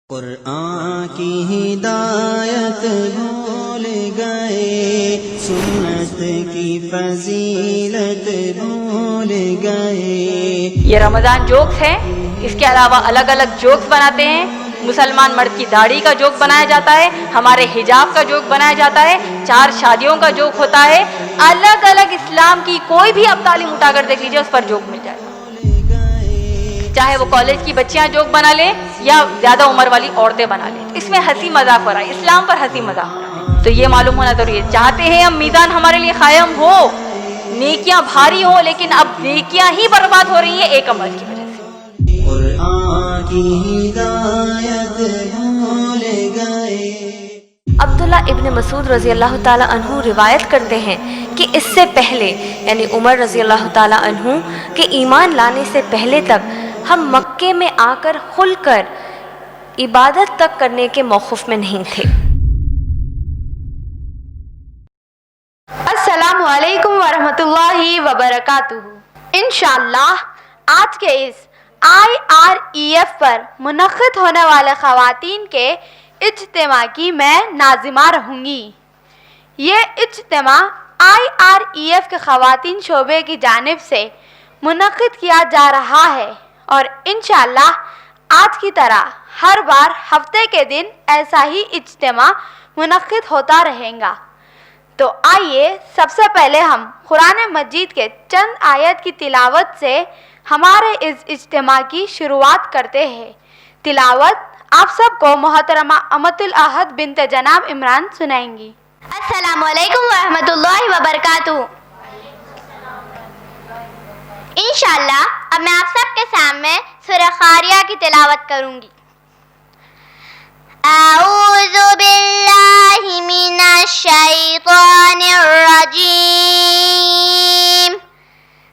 قرآن کی ہدایت بھول گئے، سنت کی فضیلت بھول گئے۔ یہ رمضان جوکس ہے، اس کے علاوہ الگ الگ جوکس بناتے ہیں۔ مسلمان مرد کی داڑھی کا جوک بنایا جاتا ہے، ہمارے حجاب کا جوک بنایا جاتا ہے، 4 شادیوں کا جوک ہوتا ہے۔ الگ الگ اسلام کی کوئی بھی آپ تعلیم اٹھا کر دیکھ لیجیے، اس پر جوک مل جائے، چاہے وہ کالج کی بچیاں جوک بنا لیں یا زیادہ عمر والی عورتیں بنا لیں۔ اس میں ہنسی مذاق ہو رہا ہے، اسلام پر ہنسی مذاق ہو رہا ہے، تو یہ معلوم ہونا ضروری ہے۔ چاہتے ہیں ہم میزان ہمارے لیے قائم ہو، نیکیاں بھاری ہوں، لیکن اب نیکیاں ہی برباد ہو رہی ہیں ایک عمل کی وجہ سے۔ قرآن کی ہدایت بھول گئے۔ عبداللہ ابن مسعود رضی اللہ تعالی عنہ روایت کرتے ہیں کہ اس سے پہلے یعنی عمر رضی اللہ تعالی عنہ کے ایمان لانے سے پہلے تک ہم مکے میں آ کر کھل کر عبادت تک کرنے کے موقف میں نہیں تھے۔ السلام علیکم ورحمۃ اللہ وبرکاتہ۔ انشاءاللہ آج کے اس IREF پر منعقد ہونے والے خواتین کے اجتماع کی میں ناظمہ رہوں گی۔ یہ اجتماع IREF کے خواتین شعبے کی جانب سے منعقد کیا جا رہا ہے اور انشاءاللہ آج کی طرح ہر بار ہفتے کے دن ایسا ہی اجتماع منعقد ہوتا رہے گا۔ تو آئیے سب سے پہلے ہم قرآن مجید کے چند آیت کی تلاوت سے ہمارے اس اجتماع کی شروعات کرتے ہیں۔ تلاوت آپ سب کو محترمہ امت الاحد بنت جناب عمران سنائیں گی۔ السلام علیکم ورحمۃ اللہ وبرکاتہ۔ انشاءاللہ اب میں آپ سب کے سامنے سورہ قاریہ کی تلاوت کروں گی۔ اعوذ باللہ من الشیطان الرجیم،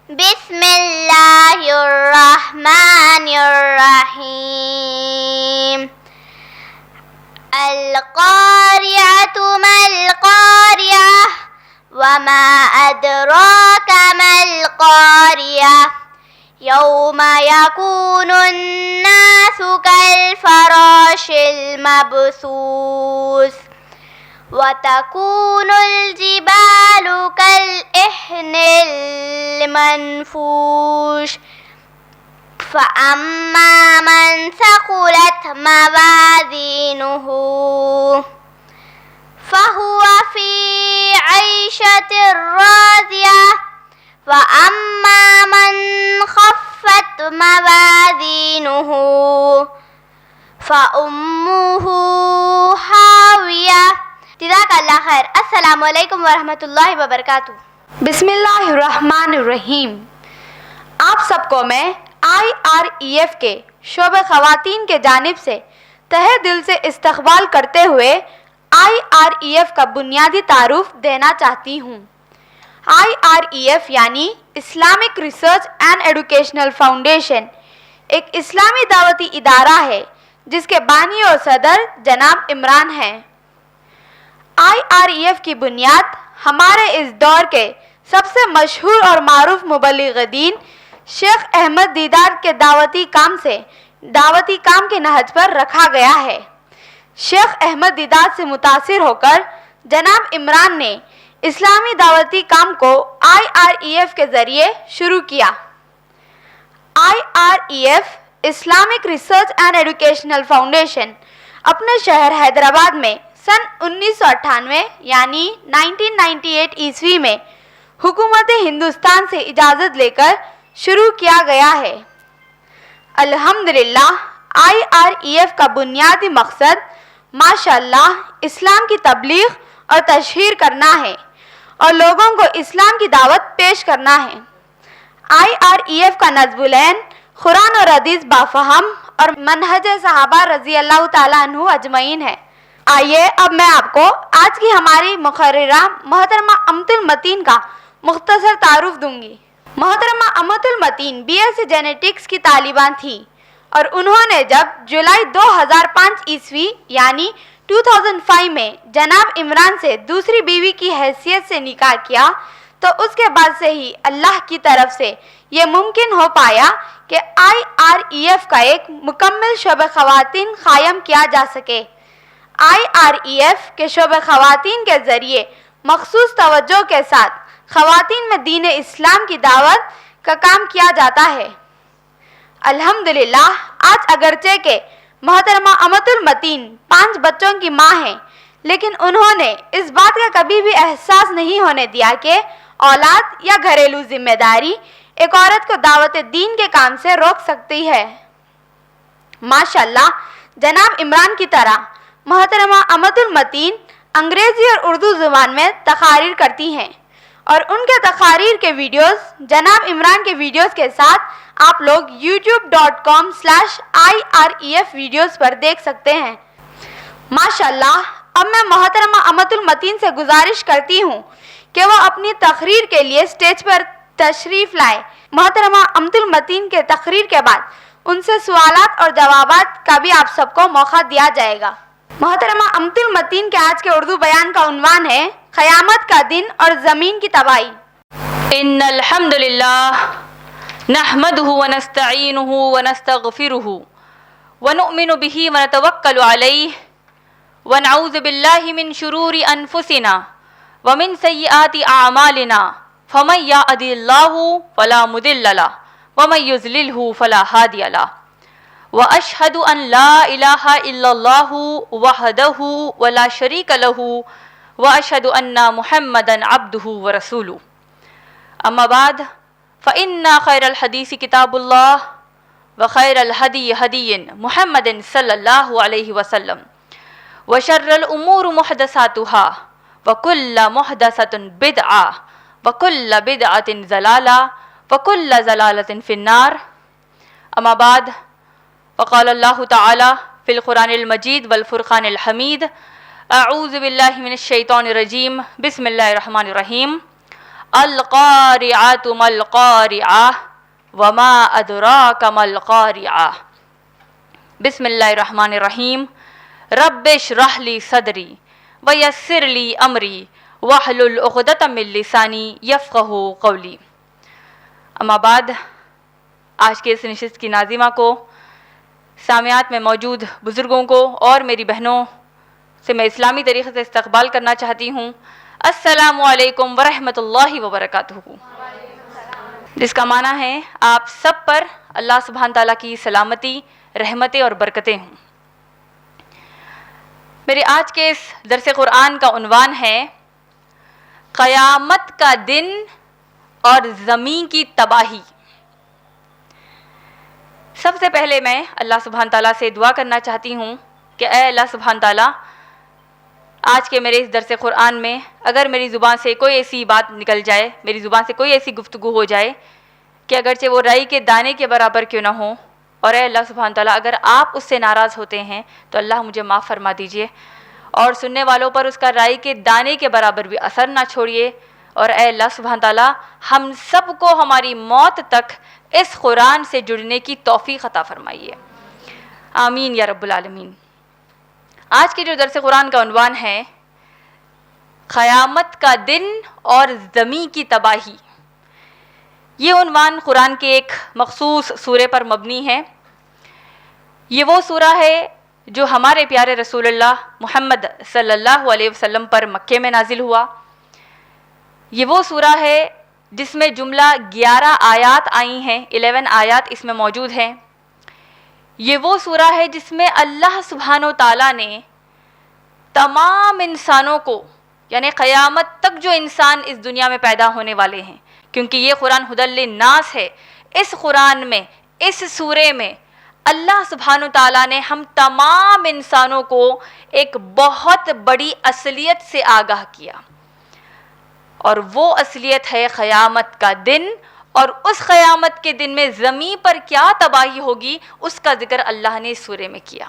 بسم اللہ الرحمن الرحیم۔ القاریۃ ما القاریۃ وما ادراک ما القاریۃ یوم یکون الناس کالفراش المبثوث وتکون الجبال کالعہن المنفوش فأما من ثقلت موازینہ فهو في عيشة راضية وأما من خفت موازينه فأمه هاوية۔ جزاک اللہ خیر۔ السلام علیکم ورحمۃ اللہ وبرکاتہ۔ بسم اللہ الرحمن الرحیم۔ آپ سب کو میں IREF کے شعبہ خواتین کے جانب سے تہہ دل سے استقبال کرتے ہوئے IREF کا بنیادی تعارف دینا چاہتی ہوں۔ IREF یعنی Islamic research and educational foundation ایک اسلامی دعوتی ادارہ ہے جس کے بانی اور صدر جناب عمران ہیں۔ IREF کی بنیاد ہمارے اس دور کے سب سے مشہور اور معروف مبلغ دین شیخ احمد دیدار کے دعوتی کام کے نہج پر رکھا گیا ہے۔ شیخ احمد دیدار سے متاثر ہو کر جناب عمران نے اسلامی دعوتی کام کو IREF کے ذریعے شروع کیا۔ IREF Islamic research and educational foundation اپنے شہر حیدرآباد میں سن 1998 یعنی 1998 عیسوی میں حکومت ہندوستان سے اجازت لے کر شروع کیا گیا ہے۔ الحمدللہ IREF کا بنیادی مقصد ماشاءاللہ اسلام کی تبلیغ اور تشہیر کرنا ہے اور لوگوں کو اسلام کی دعوت پیش کرنا ہے۔ IREF کا نصب العین قرآن اور حدیث بافہم اور منہج صحابہ رضی اللہ تعالیٰ عنہ اجمعین ہے۔ آئیے اب میں آپ کو آج کی ہماری مقررہ محترمہ امت المتین کا مختصر تعارف دوں گی۔ محترمہ امت المتین BSc جینیٹکس کی طالبان تھی اور انہوں نے جب جولائی 2005 عیسوی یعنی 2005 میں جناب عمران سے دوسری بیوی کی حیثیت سے نکاح کیا تو اس کے بعد سے ہی اللہ کی طرف سے یہ ممکن ہو پایا کہ IREF کا ایک مکمل شعبہ خواتین قائم کیا جا سکے۔ IREF کے شعبہ خواتین کے ذریعے مخصوص توجہ کے ساتھ خواتین میں دین اسلام کی دعوت کا کام کیا جاتا ہے۔ الحمدللہ آج اگرچہ کہ محترمہ امت المتین 5 بچوں کی ماں ہیں، لیکن انہوں نے اس بات کا کبھی بھی احساس نہیں ہونے دیا کہ اولاد یا گھریلو ذمہ داری ایک عورت کو دعوت دین کے کام سے روک سکتی ہے۔ ماشاءاللہ جناب عمران کی طرح محترمہ امت المتین انگریزی اور اردو زبان میں تقاریر کرتی ہیں، اور ان کے تقاریر کے ویڈیوز جناب عمران کے ویڈیوز کے ساتھ آپ لوگ youtube.com/IREF ویڈیوز پر دیکھ سکتے ہیں۔ ماشاءاللہ اب میں محترمہ امت المتین سے گزارش کرتی ہوں کہ وہ اپنی تقریر کے لیے سٹیج پر تشریف لائے۔ محترمہ امت المتین کے تقریر کے بعد ان سے سوالات اور جوابات کا بھی آپ سب کو موقع دیا جائے گا۔ محترمہ امت المتین کے آج کے اردو بیان کا عنوان ہے قیامت کا دن اور زمین کی تباہی۔ ان الحمد للہ نحمده ونستعینه ونستغفره ونؤمن به ونتوکل علیہ ونعوذ باللہ من شرور انفسنا ومن سیئات اعمالنا فمن یهد اللہ فلا مضل له ومن یضللہ فلا ہادی له واشهد ان لا الہ الا اللہ وحدہ ولا شریک له واشهد ان محمدا عبدہ ورسولہ اما بعد فإن خیر الحدیث کتاب اللہ وخیر الہدی ہدی محمد صلی اللہ علیہ وسلم وشر الامور محدثاتها وکل محدثۃ بدعہ وکل بدعۃ ضلالہ وکل ضلالۃ فی النار اما بعد وقال اللہ تعالی فی القرآن المجید والفرقان الحمید اعوذ باللہ من الشیطان الرجیم بسم اللہ الرحمن الرحیم القارعۃ ما القارعۃ وما ادراک ما القارعۃ بسم اللہ الرحمن الرحیم رب اشرح لی صدری ویسر لی امری واحلل عقدۃ من لسانی یفقہوا قولی۔ اما بعد آج کے اس نشست کی ناظمہ کو، سامعات میں موجود بزرگوں کو اور میری بہنوں سے میں اسلامی طریقے سے استقبال کرنا چاہتی ہوں۔ السلام علیکم ورحمۃ اللہ وبرکاتہ، جس کا معنی ہے آپ سب پر اللہ سبحانہ تعالیٰ کی سلامتی، رحمتیں اور برکتیں ہوں۔ میرے آج کے اس درس قرآن کا عنوان ہے قیامت کا دن اور زمین کی تباہی۔ سب سے پہلے میں اللہ سبحانہ تعالیٰ سے دعا کرنا چاہتی ہوں کہ اے اللہ سبحانہ تعالیٰ، آج کے میرے اس درس قرآن میں اگر میری زبان سے کوئی ایسی بات نکل جائے، میری زبان سے کوئی ایسی گفتگو ہو جائے کہ اگرچہ وہ رائی کے دانے کے برابر کیوں نہ ہو، اور اے اللہ سبحانہ تعالیٰ اگر آپ اس سے ناراض ہوتے ہیں تو اللہ مجھے معاف فرما دیجئے، اور سننے والوں پر اس کا رائی کے دانے کے برابر بھی اثر نہ چھوڑیے، اور اے اللہ سبحانہ تعالیٰ ہم سب کو ہماری موت تک اس قرآن سے جڑنے کی توفیق عطا فرمائیے، آمین یا رب العالمین۔ آج کے جو درس قرآن کا عنوان ہے قیامت کا دن اور زمین کی تباہی، یہ عنوان قرآن کے ایک مخصوص سورے پر مبنی ہے۔ یہ وہ سورہ ہے جو ہمارے پیارے رسول اللہ محمد صلی اللہ علیہ وسلم پر مکے میں نازل ہوا۔ یہ وہ سورہ ہے جس میں جملہ 11 آیات آئی ہیں، 11 آیات اس میں موجود ہیں۔ یہ وہ سورہ ہے جس میں اللہ سبحانہ و تعالیٰ نے تمام انسانوں کو، یعنی قیامت تک جو انسان اس دنیا میں پیدا ہونے والے ہیں، کیونکہ یہ قرآن ہدی للناس ہے، اس قرآن میں، اس سورے میں اللہ سبحانہ و تعالیٰ نے ہم تمام انسانوں کو ایک بہت بڑی اصلیت سے آگاہ کیا، اور وہ اصلیت ہے قیامت کا دن، اور اس قیامت کے دن میں زمین پر کیا تباہی ہوگی اس کا ذکر اللہ نے اس سورے میں کیا۔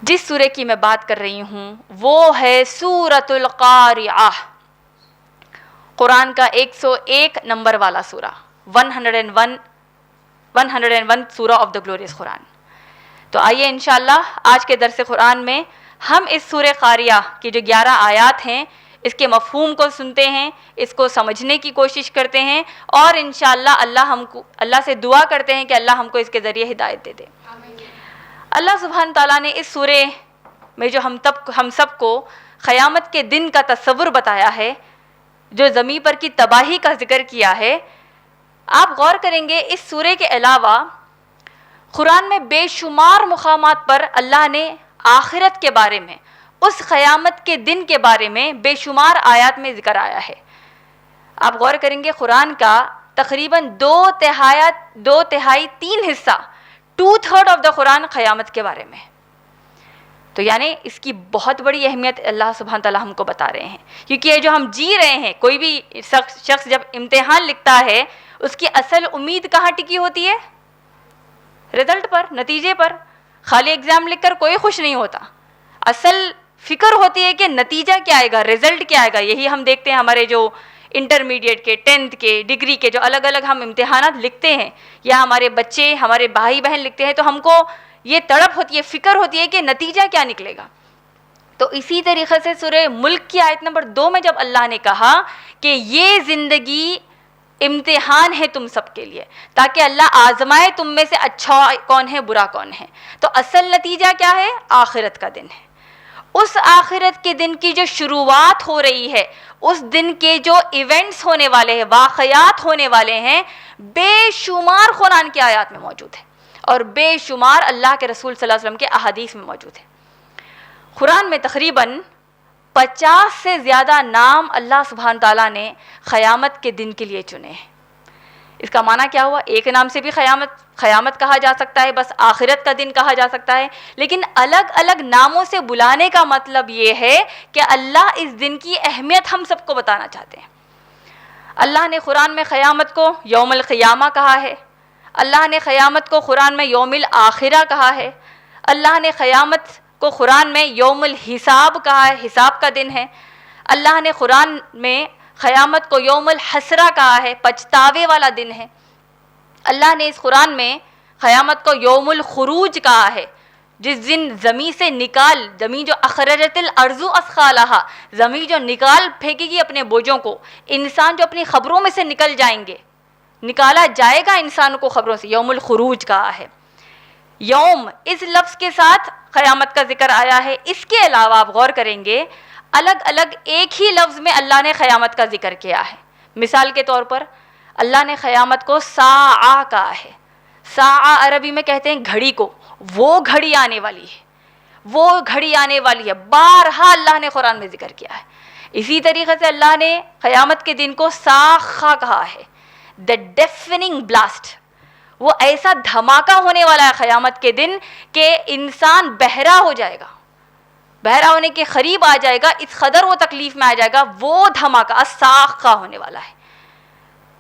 جس سورے کی میں بات کر رہی ہوں وہ ہے سورۃ القارعہ، قرآن کا 101 نمبر والا سورہ، 101 سورہ آف دا گلوریس قرآن۔ تو آئیے انشاءاللہ آج کے درس قرآن میں ہم اس سورہ قاریہ کی جو 11 آیات ہیں اس کے مفہوم کو سنتے ہیں، اس کو سمجھنے کی کوشش کرتے ہیں، اور انشاءاللہ اللہ سے دعا کرتے ہیں کہ اللہ ہم کو اس کے ذریعے ہدایت دے دے۔ اللہ سبحانہ تعالیٰ نے اس سورہ میں جو ہم سب کو قیامت کے دن کا تصور بتایا ہے، جو زمین پر کی تباہی کا ذکر کیا ہے، آپ غور کریں گے اس سورہ کے علاوہ قرآن میں بے شمار مقامات پر اللہ نے آخرت کے بارے میں، اس قیامت کے دن کے بارے میں بے شمار آیات میں ذکر آیا ہے۔ آپ غور کریں گے قرآن کا تقریباً 2/3 3 حصہ 2/3 آف دا قرآن قیامت کے بارے میں، تو یعنی اس کی بہت بڑی اہمیت اللہ سبحانہ تعالیٰ ہم کو بتا رہے ہیں، کیونکہ یہ جو ہم جی رہے ہیں، کوئی بھی شخص جب امتحان لکھتا ہے اس کی اصل امید کہاں ٹکی ہوتی ہے؟ رزلٹ پر، نتیجے پر۔ خالی ایگزام لکھ کر کوئی خوش نہیں ہوتا، اصل فکر ہوتی ہے کہ نتیجہ کیا آئے گا، رزلٹ کیا آئے گا۔ یہی ہم دیکھتے ہیں ہمارے جو انٹرمیڈیٹ کے، 10th کے، ڈگری کے جو الگ الگ ہم امتحانات لکھتے ہیں، یا ہمارے بچے، ہمارے بھائی بہن لکھتے ہیں، تو ہم کو یہ تڑپ ہوتی ہے، فکر ہوتی ہے کہ نتیجہ کیا نکلے گا۔ تو اسی طریقے سے سورہ ملک کی آیت نمبر 2 میں جب اللہ نے کہا کہ یہ زندگی امتحان ہے تم سب کے لیے، تاکہ اللہ آزمائے تم میں سے اچھا کون ہے، برا کون ہے، تو اصل نتیجہ کیا ہے؟ آخرت کا دن ہے۔ اس آخرت کے دن کی جو شروعات ہو رہی ہے، اس دن کے جو ایونٹس ہونے والے ہیں، واقعات ہونے والے ہیں، بے شمار قرآن کی آیات میں موجود ہے، اور بے شمار اللہ کے رسول صلی اللہ علیہ وسلم کے احادیث میں موجود ہے۔ قرآن میں تقریباً 50 سے زیادہ نام اللہ سبحانہ تعالیٰ نے قیامت کے دن کے لیے چنے ہیں۔ اس کا معنی کیا ہوا؟ ایک نام سے بھی قیامت کہا جا سکتا ہے، بس آخرت کا دن کہا جا سکتا ہے، لیکن الگ الگ ناموں سے بلانے کا مطلب یہ ہے کہ اللہ اس دن کی اہمیت ہم سب کو بتانا چاہتے ہیں۔ اللہ نے قرآن میں قیامت کو یوم القیامہ کہا ہے، اللہ نے قیامت کو قرآن میں یوم الآخرہ کہا ہے، اللہ نے قیامت کو قرآن میں یوم الحساب کہا ہے، حساب کا دن ہے، اللہ نے قرآن میں قیامت کو یوم الحسرہ کہا ہے، پچھتاوے والا دن ہے، اللہ نے اس قرآن میں قیامت کو یوم الخروج کہا ہے، جس دن زمین سے زمین جو اخرجت الارض اثقالہا، زمین جو نکال پھینکے گی اپنے بوجھوں کو، انسان جو اپنی خبروں میں سے نکل جائیں گے، نکالا جائے گا انسانوں کو خبروں سے، یوم الخروج کہا ہے۔ یوم اس لفظ کے ساتھ قیامت کا ذکر آیا ہے۔ اس کے علاوہ آپ غور کریں گے الگ الگ ایک ہی لفظ میں اللہ نے قیامت کا ذکر کیا ہے۔ مثال کے طور پر اللہ نے قیامت کو ساعہ کہا ہے، ساعہ عربی میں کہتے ہیں گھڑی کو، وہ گھڑی آنے والی ہے، وہ گھڑی آنے والی ہے، بارہا اللہ نے قرآن میں ذکر کیا ہے۔ اسی طریقے سے اللہ نے قیامت کے دن کو صاخہ کہا ہے، the deafening blast، وہ ایسا دھماکہ ہونے والا ہے قیامت کے دن کہ انسان بہرا ہو جائے گا، بہرا ہونے کے قریب آ جائے گا، اس قدر وہ تکلیف میں آ جائے گا، وہ دھماکہ الصاخہ ہونے والا ہے۔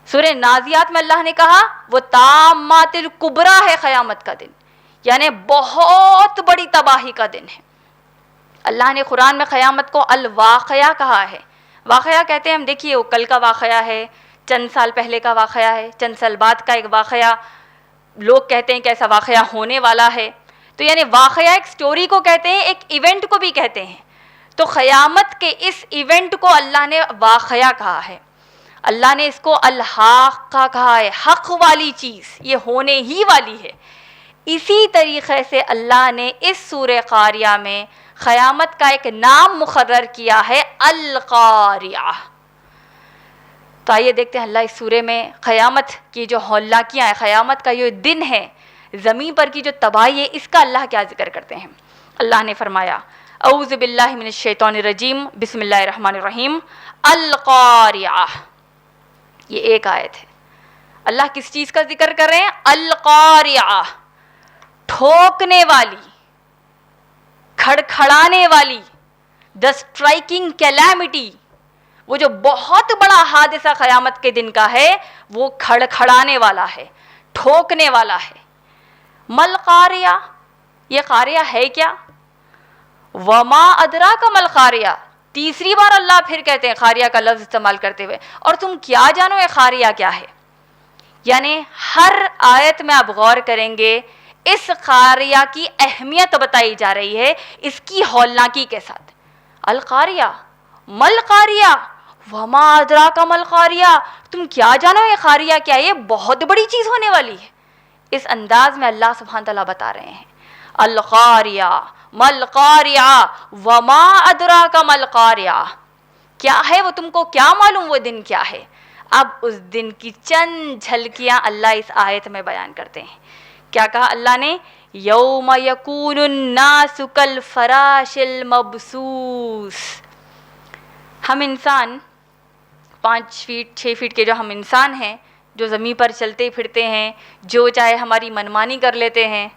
سورہ نازیات میں اللہ نے کہا وہ تامات الکبریٰ ہے قیامت کا دن، یعنی بہت بڑی تباہی کا دن ہے۔ اللہ نے قرآن میں قیامت کو الواقعہ کہا ہے۔ واقعہ کہتے ہیں ہم، دیکھیے وہ کل کا واقعہ ہے، چند سال پہلے کا واقعہ ہے، چند سال بعد کا ایک واقعہ، لوگ کہتے ہیں کہ ایسا واقعہ ہونے والا ہے، تو یعنی واقعہ ایک سٹوری کو کہتے ہیں، ایک ایونٹ کو بھی کہتے ہیں۔ تو قیامت کے اس ایونٹ کو اللہ نے واقعہ کہا ہے، اللہ نے اس کو الحاقہ کہا ہے، حق والی چیز، یہ ہونے ہی والی ہے۔ اسی طریقے سے اللہ نے اس سورہ قاریہ میں قیامت کا ایک نام مقرر کیا ہے، القاریہ۔ تو آئیے دیکھتے ہیں اللہ اس سورے میں قیامت کی جو ہولناکیاں ہیں، قیامت کا یہ دن ہے، زمین پر کی جو تباہی ہے، اس کا اللہ کیا ذکر کرتے ہیں۔ اللہ نے فرمایا اعوذ باللہ من الشیطان الرجیم، بسم اللہ الرحمن الرحیم، القاریہ۔ یہ ایک آیت ہے۔ اللہ کس چیز کا ذکر کر رہے ہیں؟ القاریہ، ٹھوکنے والی، کھڑکھڑانے والی، دا اسٹرائکنگ کیلیمٹی، وہ جو بہت بڑا حادثہ قیامت کے دن کا ہے، وہ کھڑکھڑانے والا ہے، ٹھوکنے والا ہے۔ مل قاریہ، یہ قاریہ ہے کیا؟ وما ادراک مل قاریہ، تیسری بار اللہ پھر کہتے ہیں قاریہ کا لفظ استعمال کرتے ہوئے، اور تم کیا جانو یہ قاریہ کیا ہے؟ یعنی ہر آیت میں آپ غور کریں گے اس قاریہ کی اہمیت بتائی جا رہی ہے، اس کی ہولناکی کے ساتھ۔ القاریہ، مل قاریہ وما ادراک مل قاریہ، تم کیا جانو یہ قاریہ کیا ہے، یہ بہت بڑی چیز ہونے والی ہے. اس انداز میں اللہ سبحانہ تعالیٰ بتا رہے ہیں القاریہ مل قاریہ وما ادراک مل قاریہ، کیا ہے وہ، تم کو کیا معلوم وہ دن کیا ہے. اب اس دن کی چند جھلکیاں اللہ اس آیت میں بیان کرتے ہیں. کیا کہا اللہ نے؟ یوم یکون الناس کالفراش المبثوث. ہم انسان 5 فیٹ 6 فیٹ کے جو ہم انسان ہیں، جو زمین پر چلتے پھرتے ہیں، جو چاہے ہماری منمانی کر لیتے ہیں،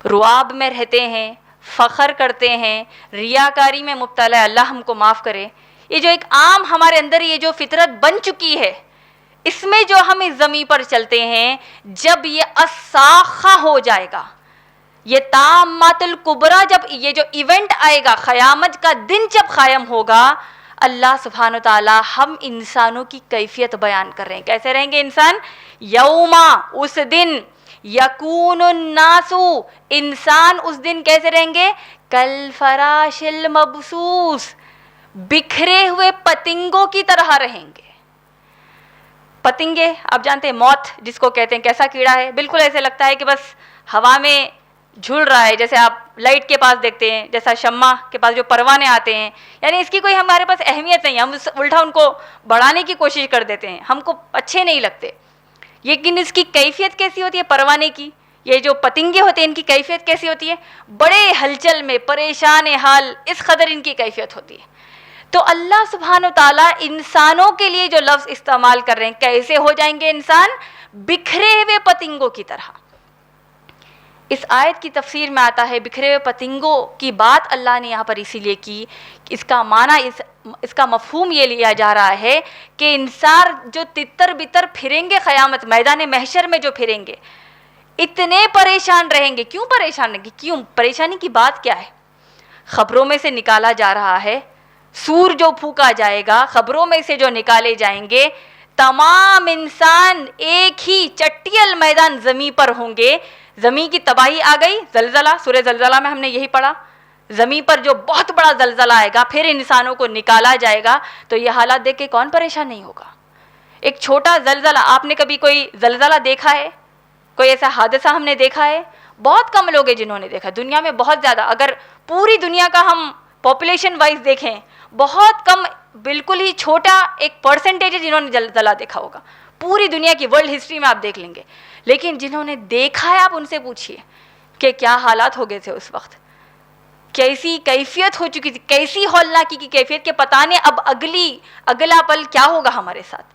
رعاب میں رہتے ہیں، فخر کرتے ہیں، ریاکاری میں مبتلا ہے، اللہ ہم کو معاف کرے. یہ جو ایک عام ہمارے اندر یہ جو فطرت بن چکی ہے، اس میں جو ہم اس زمین پر چلتے ہیں، جب یہ الساخہ ہو جائے گا، یہ تامات الکبریٰ، جب یہ جو ایونٹ آئے گا، قیامت کا دن جب قائم ہوگا، اللہ سبحانہ وتعالیٰ ہم انسانوں کی کیفیت بیان کر رہے ہیں. کیسے رہیں گے انسان؟ یوما، اس دن، یکون الناس، انسان اس دن کیسے رہیں گے؟ کالفراش المبثوث، بکھرے ہوئے پتنگوں کی طرح رہیں گے. پتنگے آپ جانتے ہیں موت جس کو کہتے ہیں، کیسا کیڑا ہے، بالکل ایسے لگتا ہے کہ بس ہوا میں جھول رہا ہے، جیسے آپ لائٹ کے پاس دیکھتے ہیں، جیسا شمع کے پاس جو پروانے آتے ہیں، یعنی اس کی کوئی ہمارے پاس اہمیت نہیں، ہم الٹا ان کو بڑھانے کی کوشش کر دیتے ہیں، ہم کو اچھے نہیں لگتے. لیکن اس کی کیفیت کیسی ہوتی ہے پروانے کی، یہ جو پتنگے ہوتے ہیں ان کی کیفیت کیسی ہوتی ہے؟ بڑے ہلچل میں، پریشان حال، اس قدر ان کی کیفیت ہوتی ہے. تو اللہ سبحانہ وتعالیٰ انسانوں کے لیے جو لفظ استعمال کر رہے ہیں، کیسے ہو جائیں گے انسان؟ بکھرے ہوئے پتنگوں کی طرح. اس آیت کی تفسیر میں آتا ہے بکھرے ہوئے پتنگوں کی بات اللہ نے یہاں پر اسی لیے کی، اس کا معنی، اس کا مفہوم یہ لیا جا رہا ہے کہ انسان جو تتر بتر پھریں گے قیامت میدان محشر میں، جو پھریں گے، اتنے پریشان رہیں گے. کیوں پریشان رہیں گے؟ کیوں پریشانی کی بات کیا ہے؟ خبروں میں سے نکالا جا رہا ہے، سور جو پھونکا جائے گا، خبروں میں سے جو نکالے جائیں گے، تمام انسان ایک ہی چٹیل میدان زمین پر ہوں گے. زمین کی تباہی آ گئی، زلزلہ، سورہ زلزلہ میں ہم نے یہی پڑھا، زمین پر جو بہت بڑا زلزلہ آئے گا، پھر انسانوں کو نکالا جائے گا. تو یہ حالات دیکھ کے کون پریشان نہیں ہوگا؟ ایک چھوٹا زلزلہ، آپ نے کبھی کوئی زلزلہ دیکھا ہے؟ کوئی ایسا حادثہ ہم نے دیکھا ہے؟ بہت کم لوگ ہیں جنہوں نے دیکھا، دنیا میں بہت زیادہ، اگر پوری دنیا کا ہم پاپولیشن وائز دیکھیں، بہت کم، بالکل ہی چھوٹا ایک پرسنٹیج ہے جنہوں نے زلزلہ دیکھا ہوگا. پوری دنیا کی ورلڈ ہسٹری میں آپ دیکھ لیں گے. لیکن جنہوں نے دیکھا ہے، آپ ان سے پوچھئے کہ کیا حالات ہو گئے تھے اس وقت، کیسی کیفیت ہو چکی تھی، کیسی ہولناکی کی کیفیت، کہ پتہ نہیں اب اگلا پل کیا ہوگا ہمارے ساتھ.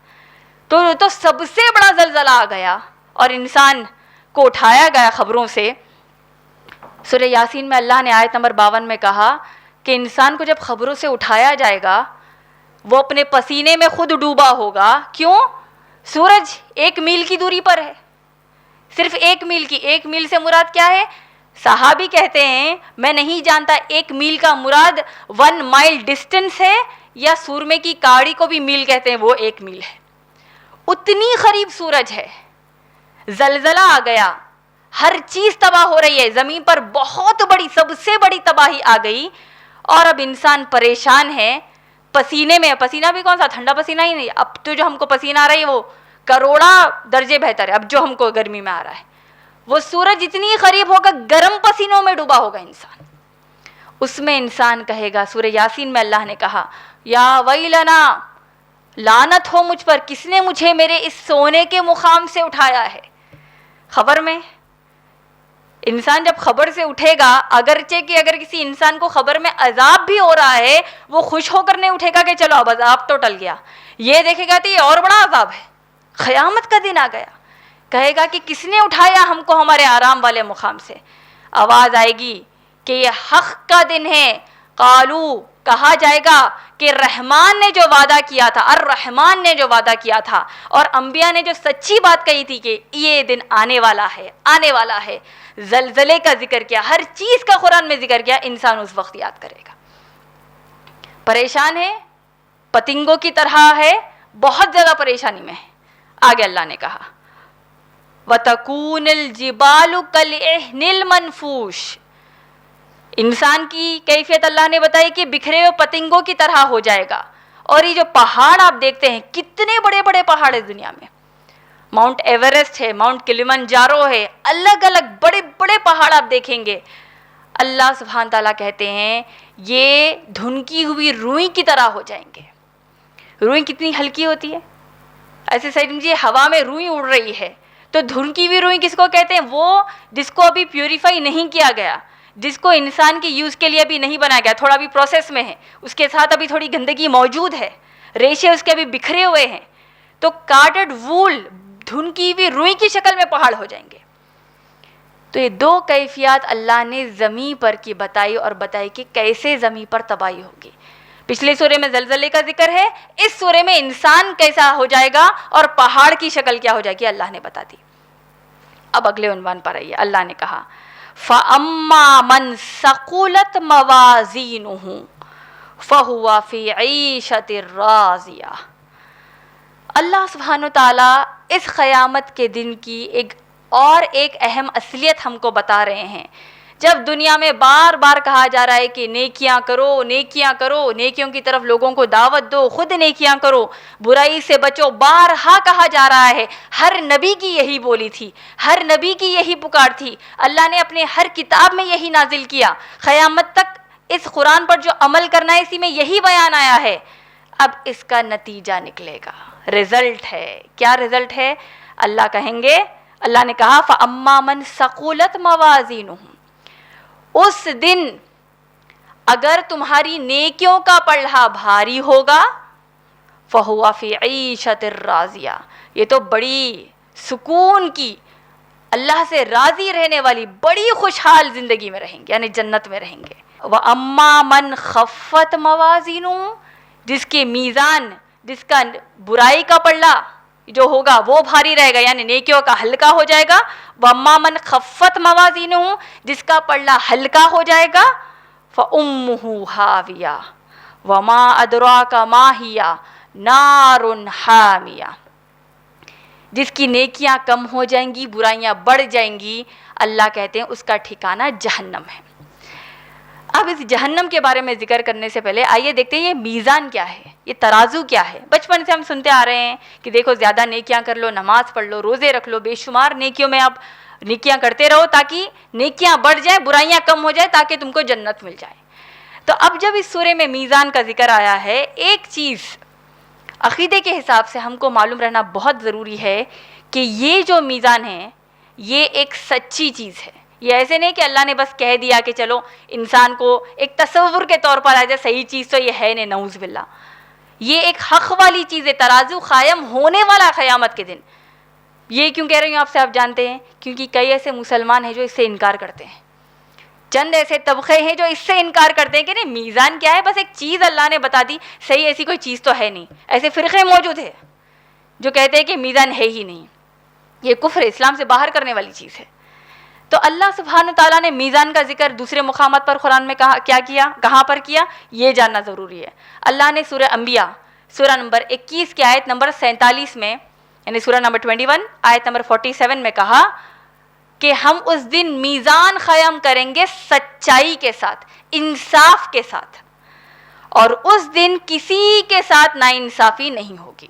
تو سب سے بڑا زلزلہ آ گیا اور انسان کو اٹھایا گیا خبروں سے. سورہ یاسین میں اللہ نے آیت نمبر 52 میں کہا کہ انسان کو جب خبروں سے اٹھایا جائے گا، وہ اپنے پسینے میں خود ڈوبا ہوگا. کیوں؟ سورج 1 میل کی دوری پر ہے، صرف 1 میل کی. 1 میل سے مراد کیا ہے؟ صحابی کہتے ہیں میں نہیں جانتا 1 میل کا مراد 1 مائل ڈسٹنس ہے یا سورمے کی کاڑی کو بھی میل کہتے ہیں، وہ 1 میل ہے. اتنی قریب سورج ہے. زلزلہ آ گیا، ہر چیز تباہ ہو رہی ہے، زمین پر بہت بڑی، سب سے بڑی تباہی آ گئی. اور اب انسان پریشان ہے، پسینے میں. پسینہ بھی کون سا ٹھنڈا پسینہ ہی نہیں، اب تو جو ہم کو پسینہ آ رہا ہے وہ کروڑا درجے بہتر ہے. اب جو ہم کو گرمی میں آ رہا ہے، وہ سورج اتنی قریب ہوگا، گرم پسینوں میں ڈوبا ہوگا انسان. اس میں انسان کہے گا، سورہ یاسین میں اللہ نے کہا یا ویلنا، لعنت ہو مجھ پر، کس نے مجھے میرے اس سونے کے مقام سے اٹھایا ہے. خبر میں انسان جب خبر سے اٹھے گا، اگرچہ کہ اگر کسی انسان کو خبر میں عذاب بھی ہو رہا ہے، وہ خوش ہو کر نہیں اٹھے گا کہ چلو اب عذاب تو ٹل گیا. یہ دیکھے گا تو یہ اور بڑا عذاب ہے، قیامت کا دن آ گیا. کہے گا کہ کس نے اٹھایا ہم کو ہمارے آرام والے مقام سے. آواز آئے گی کہ یہ حق کا دن ہے. قالو، کہا جائے گا کہ رحمان نے جو وعدہ کیا تھا، الرحمان نے جو وعدہ کیا تھا، اور انبیاء نے جو سچی بات کہی تھی کہ یہ دن آنے والا ہے، آنے والا ہے. زلزلے کا ذکر کیا، ہر چیز کا قرآن میں ذکر کیا. انسان اس وقت یاد کرے گا. پریشان ہے، پتنگوں کی طرح ہے، بہت زیادہ پریشانی میں ہے. آگے اللہ نے کہا وَتَكُونَ الْجِبَالُ كَالْعِهْنِ الْمَنْفُوشِ، انسان کی کیفیت اللہ نے بتائی کہ بکھرے ہوئے پتنگوں کی طرح ہو جائے گا. اور یہ جو پہاڑ آپ دیکھتے ہیں، کتنے بڑے بڑے پہاڑ ہیں دنیا میں. ماؤنٹ ایوریسٹ ہے، ماؤنٹ کلیمنجارو ہے، الگ الگ بڑے بڑے پہاڑ آپ دیکھیں گے. اللہ سبحانہ تعالیٰ کہتے ہیں یہ دھنکی ہوئی روئی کی طرح ہو جائیں گے. روئی کتنی ہلکی ہوتی ہے، ایسے سمجھیے ہوا میں روئی اڑ رہی ہے. تو دھنکی ہوئی روئی کس کو کہتے ہیں؟ وہ جس کو ابھی پیوریفائی نہیں کیا گیا، جس کو انسان کے یوز کے لیے ابھی نہیں بنایا گیا، تھوڑا بھی پروسیس میں ہے، اس کے ساتھ ابھی تھوڑی گندگی موجود ہے، ریشے اس کے ابھی بکھرے ہوئے ہیں. تو کارڈڈ وول دھنکی ہوئی روئی کی شکل میں پہاڑ ہو جائیں گے. تو یہ دو کیفیات اللہ نے زمین پر کی بتائی، اور بتائی کہ کیسے زمین پر تباہی ہوگی. پچھلے سورے میں زلزلے کا ذکر ہے، اس سورے میں انسان کیسا ہو جائے گا اور پہاڑ کی شکل کیا ہو جائے گی اللہ نے بتا دی. اب اگلے عنوان پر آئیے. اللہ نے کہا فَأَمَّا مَنْ ثَقُلَتْ مَوَازِينُهُ فَهُوَ فِي عِيشَةٍ رَاضِيَةٍ. اللہ سبحانہ تعالیٰ اس قیامت کے دن کی ایک اہم اصلیت ہم کو بتا رہے ہیں. جب دنیا میں بار بار کہا جا رہا ہے کہ نیکیاں کرو، نیکیاں کرو، نیکیوں کی طرف لوگوں کو دعوت دو، خود نیکیاں کرو، برائی سے بچو، بارہا کہا جا رہا ہے. ہر نبی کی یہی بولی تھی، ہر نبی کی یہی پکار تھی. اللہ نے اپنے ہر کتاب میں یہی نازل کیا. قیامت تک اس قرآن پر جو عمل کرنا ہے اسی میں یہی بیان آیا ہے. اب اس کا نتیجہ نکلے گا، رزلٹ ہے. کیا رزلٹ ہے؟ اللہ کہیں گے، اللہ نے کہا فَأَمَّا مَنْ ثَقُلَتْ مَوَازِينُهُ. اس دن اگر تمہاری نیکیوں کا پلڑا بھاری ہوگا فَهُوَ فِي عِيشَةٍ رَاضِيَةٍ. یہ تو بڑی سکون کی، اللہ سے راضی رہنے والی بڑی خوشحال زندگی میں رہیں گے، یعنی جنت میں رہیں گے. وَأَمَّا مَنْ خَفَّتْ مَوَازِينُهُ. جس کے میزان، جس کا برائی کا پلڑا جو ہوگا وہ بھاری رہے گا، یعنی نیکیوں کا ہلکا ہو جائے گا. وَأَمَّا مَنْ خَفَّتْ مَوَازِينُهُ. جس کا پلڑا ہلکا ہو جائے گا فَأُمُّهُ هَاوِيَةٌ وَمَا أَدْرَاكَ مَا هِيَ نَارٌ حَامِيَةٌ. جس کی نیکیاں کم ہو جائیں گی، برائیاں بڑھ جائیں گی، اللہ کہتے ہیں اس کا ٹھکانہ جہنم ہے. اب اس جہنم کے بارے میں ذکر کرنے سے پہلے آئیے دیکھتے ہیں یہ میزان کیا ہے، یہ ترازو کیا ہے. بچپن سے ہم سنتے آ رہے ہیں کہ دیکھو زیادہ نیکیاں کر لو، نماز پڑھ لو، روزے رکھ لو، بے شمار نیکیوں میں آپ نیکیاں کرتے رہو تاکہ نیکیاں بڑھ جائیں، برائیاں کم ہو جائیں، تاکہ تم کو جنت مل جائے. تو اب جب اس سورے میں میزان کا ذکر آیا ہے، ایک چیز عقیدے کے حساب سے ہم کو معلوم رہنا بہت ضروری ہے کہ یہ جو میزان ہے یہ ایک سچی چیز ہے. یہ ایسے نہیں کہ اللہ نے بس کہہ دیا کہ چلو انسان کو ایک تصور کے طور پر آ جائے صحیح چیز تو یہ ہے نہیں، نعوذ باللہ. یہ ایک حق والی چیز ہے، ترازو قائم ہونے والا قیامت کے دن. یہ کیوں کہہ رہی ہوں آپ سے، آپ جانتے ہیں کیونکہ کئی ایسے مسلمان ہیں جو اس سے انکار کرتے ہیں. چند ایسے طبقے ہیں جو اس سے انکار کرتے ہیں کہ نہیں میزان کیا ہے، بس ایک چیز اللہ نے بتا دی، صحیح ایسی کوئی چیز تو ہے نہیں. ایسے فرقے موجود ہیں جو کہتے ہیں کہ میزان ہے ہی نہیں. یہ کفر اسلام سے باہر کرنے والی چیز ہے. تو اللہ سبحانہ تعالیٰ نے میزان کا ذکر دوسرے مقامات پر قرآن میں کیا کیا، کہاں پر کیا، یہ جاننا ضروری ہے. اللہ نے سورہ انبیاء سورہ نمبر 21 کی آیت نمبر 47 میں، یعنی سورہ نمبر 21 آیت نمبر 47 میں کہا کہ ہم اس دن میزان قائم کریں گے سچائی کے ساتھ، انصاف کے ساتھ، اور اس دن کسی کے ساتھ ناانصافی نہیں ہوگی.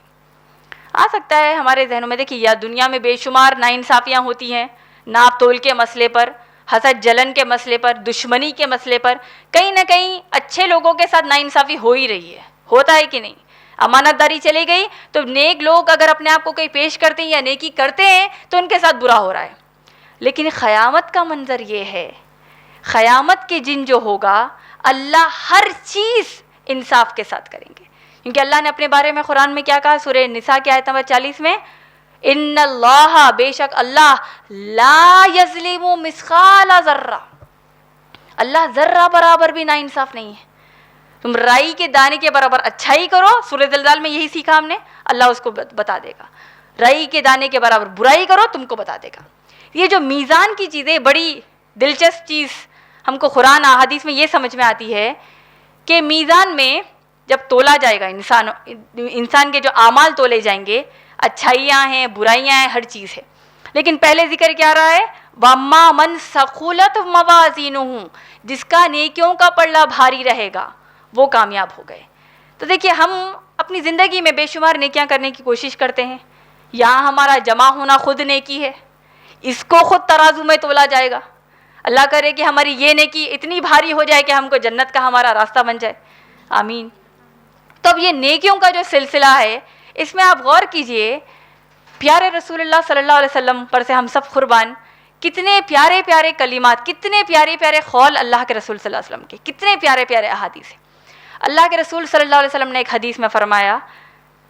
آ سکتا ہے ہمارے ذہنوں میں دیکھیے، یا دنیا میں بے شمار ناانصافیاں ہوتی ہیں، ناپ تول کے مسئلے پر، حسد جلن کے مسئلے پر، دشمنی کے مسئلے پر، کہیں نہ کہیں اچھے لوگوں کے ساتھ ناانصافی ہو ہی رہی ہے. ہوتا ہے کہ نہیں؟ امانت داری چلی گئی تو نیک لوگ اگر اپنے آپ کو کہیں پیش کرتے ہیں یا نیکی کرتے ہیں تو ان کے ساتھ برا ہو رہا ہے. لیکن قیامت کا منظر یہ ہے، قیامت کے دن جو ہوگا اللہ ہر چیز انصاف کے ساتھ کریں گے. کیونکہ اللہ نے اپنے بارے میں قرآن میں کیا کہا، سورہ نساء کی آیت نمبر 40 میں، ان اللہ، بے شک اللہ، لا یظلم مثقال ذرہ، اللہ ذرہ برابر بھی ناانصاف نہیں ہے. تم رائی کے دانے کے برابر اچھائی کرو، سورہ زلزال میں یہی سیکھا ہم نے، اللہ اس کو بتا دے گا. رائی کے دانے کے برابر برائی کرو، تم کو بتا دے گا. یہ جو میزان کی چیزیں، بڑی دلچسپ چیز ہم کو قرآن احادیث میں یہ سمجھ میں آتی ہے کہ میزان میں جب تولا جائے گا انسان کے جو اعمال تولے جائیں گے، اچھائیاں ہیں، برائیاں ہیں، ہر چیز ہے. لیکن پہلے ذکر کیا رہا ہے، وَأَمَّا مَنْ ثَقُلَتْ مَوَازِينُهُ، جس کا نیکیوں کا پلڑا بھاری رہے گا وہ کامیاب ہو گئے۔ تو دیکھیے ہم اپنی زندگی میں بے شمار نیکیاں کرنے کی کوشش کرتے ہیں، یہاں ہمارا جمع ہونا خود نیکی ہے، اس کو خود ترازو میں تولا جائے گا۔ اللہ کرے کہ ہماری یہ نیکی اتنی بھاری ہو جائے کہ ہم کو جنت کا ہمارا راستہ بن جائے، آمین۔ تو اب یہ نیکیوں کا جو سلسلہ ہے اس میں آپ غور کیجئے، پیارے رسول اللہ صلی اللہ علیہ وسلم پر سے ہم سب قربان، کتنے پیارے پیارے کلمات، کتنے پیارے پیارے قول اللہ کے رسول صلی اللہ علیہ وسلم کے، کتنے پیارے پیارے احادیث ہیں۔ اللہ کے رسول صلی اللہ علیہ وسلم نے ایک حدیث میں فرمایا،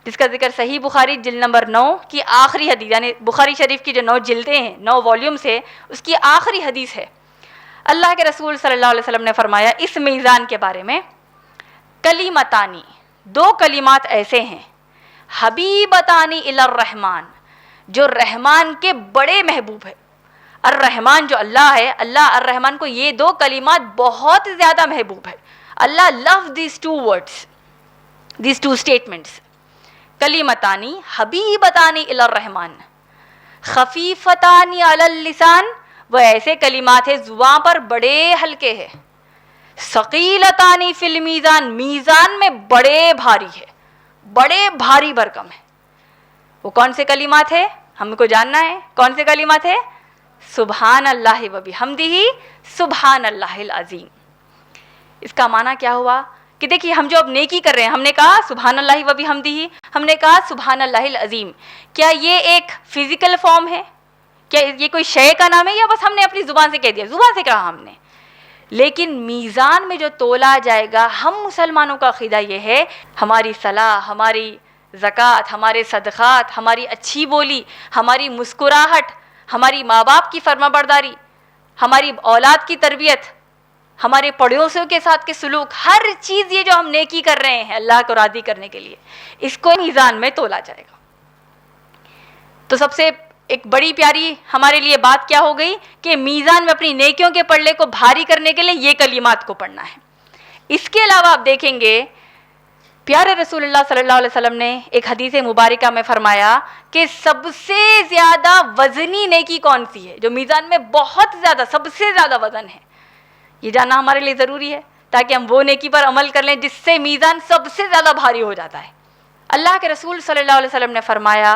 جس کا ذکر صحیح بخاری جلد نمبر 9 کی آخری حدیث، یعنی بخاری شریف کی جو 9 جلدیں ہیں، 9 والیومز ہے، اس کی آخری حدیث ہے۔ اللہ کے رسول صلی اللہ علیہ وسلم نے فرمایا اس میزان کے بارے میں، کلیمتانی، 2 کلمات ایسے ہیں، حبیبتانی الی الرحمن، جو رحمان کے بڑے محبوب ہے۔ الرحمن جو اللہ ہے، اللہ الرحمن کو یہ 2 کلمات بہت زیادہ محبوب ہے۔ اللہ loves these 2 words, these 2 statements. کلیمتانی حبیبتانی الی الرحمن، خفیفتانی علی اللسان، وہ ایسے کلمات ہیں زبان پر بڑے ہلکے ہیں، ثقیلتانی فی المیزان، میزان میں بڑے بھاری ہے، بڑے بھاری بھرکم ہے۔ وہ کون سے کلمات ہیں ہم کو جاننا ہے، کون سے کلمات ہیں؟ سبحان اللہ و بحمدہ، سبحان اللہ العظیم۔ اس کا معنی کیا ہوا کہ دیکھیے ہم جو اب نیکی کر رہے ہیں، ہم نے کہا سبحان اللہ و بحمدہ، ہم نے کہا سبحان اللہ العظیم، کیا یہ ایک فزیکل فارم ہے؟ کیا یہ کوئی شے کا نام ہے، یا بس ہم نے اپنی زبان سے کہہ دیا، زبان سے کہا ہم نے؟ لیکن میزان میں جو تولا جائے گا، ہم مسلمانوں کا عقیدہ یہ ہے، ہماری صلاح، ہماری زکوٰۃ، ہمارے صدقات، ہماری اچھی بولی، ہماری مسکراہٹ، ہماری ماں باپ کی فرما برداری، ہماری اولاد کی تربیت، ہمارے پڑوسیوں کے ساتھ کے سلوک، ہر چیز یہ جو ہم نیکی کر رہے ہیں اللہ کو راضی کرنے کے لیے، اس کو میزان میں تولا جائے گا۔ تو سب سے ایک بڑی پیاری ہمارے لیے بات کیا ہو گئی کہ میزان میں اپنی نیکیوں کے پلڑے کو بھاری کرنے کے لیے یہ کلمات کو پڑھنا ہے۔ اس کے علاوہ آپ دیکھیں گے پیارے رسول اللہ صلی اللہ علیہ وسلم نے ایک حدیث مبارکہ میں فرمایا کہ سب سے زیادہ وزنی نیکی کون سی ہے، جو میزان میں بہت زیادہ، سب سے زیادہ وزن ہے۔ یہ جاننا ہمارے لیے ضروری ہے تاکہ ہم وہ نیکی پر عمل کر لیں جس سے میزان سب سے زیادہ بھاری ہو جاتا ہے۔ اللہ کے رسول صلی اللہ علیہ وسلم نے فرمایا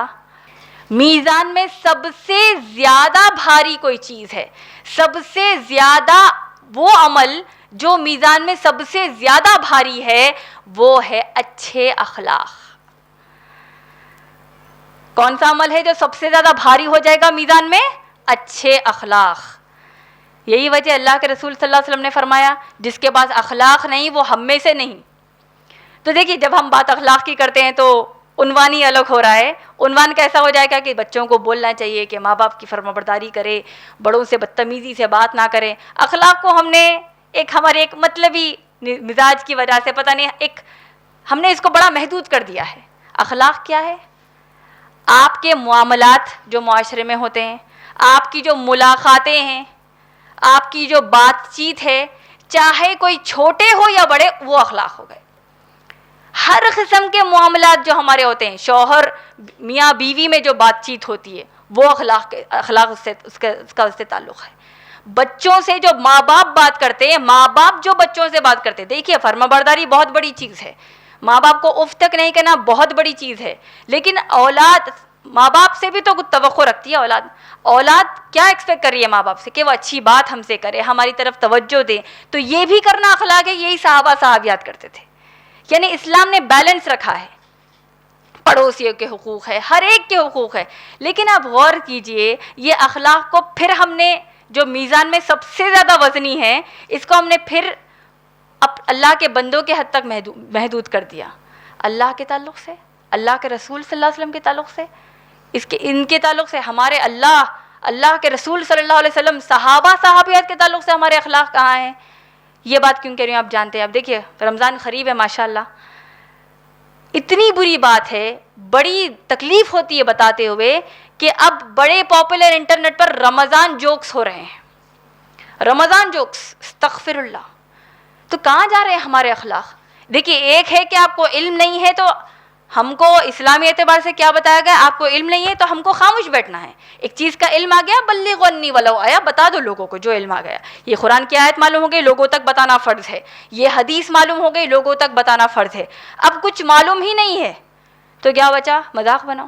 میزان میں سب سے زیادہ بھاری کوئی چیز ہے، سب سے زیادہ وہ عمل جو میزان میں سب سے زیادہ بھاری ہے، وہ ہے اچھے اخلاق۔ کون سا عمل ہے جو سب سے زیادہ بھاری ہو جائے گا میزان میں؟ اچھے اخلاق۔ یہی وجہ اللہ کے رسول صلی اللہ علیہ وسلم نے فرمایا جس کے پاس اخلاق نہیں وہ ہم میں سے نہیں۔ تو دیکھیے جب ہم بات اخلاق کی کرتے ہیں تو عنوان ہی الگ ہو رہا ہے۔ عنوان کیسا ہو جائے گا کہ بچوں کو بولنا چاہیے کہ ماں باپ کی فرمانبرداری کرے، بڑوں سے بدتمیزی سے بات نہ کریں۔ اخلاق کو ہم نے ہمارے ایک مطلبی مزاج کی وجہ سے پتہ نہیں ہم نے اس کو بڑا محدود کر دیا ہے۔ اخلاق کیا ہے؟ آپ کے معاملات جو معاشرے میں ہوتے ہیں، آپ کی جو ملاقاتیں ہیں، آپ کی جو بات چیت ہے، چاہے کوئی چھوٹے ہو یا بڑے، وہ اخلاق ہو گئے۔ ہر قسم کے معاملات جو ہمارے ہوتے ہیں، شوہر میاں بیوی میں جو بات چیت ہوتی ہے، وہ اخلاق اس کا اس سے تعلق ہے۔ بچوں سے جو ماں باپ بات کرتے ہیں، ماں باپ جو بچوں سے بات کرتے ہیں، دیکھیے فرمانبرداری بہت بڑی چیز ہے، ماں باپ کو اف تک نہیں کہنا بہت بڑی چیز ہے، لیکن اولاد ماں باپ سے بھی تو کچھ توقع رکھتی ہے۔ اولاد کیا ایکسپیکٹ کر رہی ہے ماں باپ سے کہ وہ اچھی بات ہم سے کرے، ہماری طرف توجہ دے، تو یہ بھی کرنا اخلاق ہے۔ یہی صحابہ صحابیات کرتے تھے، یعنی اسلام نے بیلنس رکھا ہے، پڑوسیوں کے حقوق ہے، ہر ایک کے حقوق ہے، لیکن آپ غور کیجئے یہ اخلاق کو پھر ہم نے جو میزان میں سب سے زیادہ وزنی ہے، اس کو ہم نے پھر اللہ کے بندوں کے حد تک محدود کر دیا۔ اللہ کے تعلق سے، اللہ کے رسول صلی اللہ علیہ وسلم کے تعلق سے، ان کے تعلق سے، ہمارے اللہ کے رسول صلی اللہ علیہ وسلم، صحابہ صحابیات کے تعلق سے ہمارے اخلاق کہاں ہیں؟ یہ بات کیوں کہہ رہی ہوں آپ جانتے ہیں۔ اب دیکھیے رمضان قریب ہے ماشاءاللہ، اتنی بری بات ہے، بڑی تکلیف ہوتی ہے بتاتے ہوئے کہ اب بڑے پاپولر انٹرنیٹ پر رمضان جوکس ہو رہے ہیں، رمضان جوکس، استغفر اللہ۔ تو کہاں جا رہے ہیں ہمارے اخلاق؟ دیکھیے ایک ہے کہ آپ کو علم نہیں ہے تو ہم کو اسلامی اعتبار سے کیا بتایا گیا؟ آپ کو علم نہیں ہے تو ہم کو خاموش بیٹھنا ہے. ایک چیز کا علم آ گیا، بلغوا انی ولو آیا، بتا دو لوگوں کو جو علم آ گیا. یہ قرآن کی آیت معلوم ہو گئی، لوگوں تک بتانا فرض ہے. یہ حدیث معلوم ہو گئی، لوگوں تک بتانا فرض ہے. اب کچھ معلوم ہی نہیں ہے تو کیا بچا؟ مذاق بناؤ.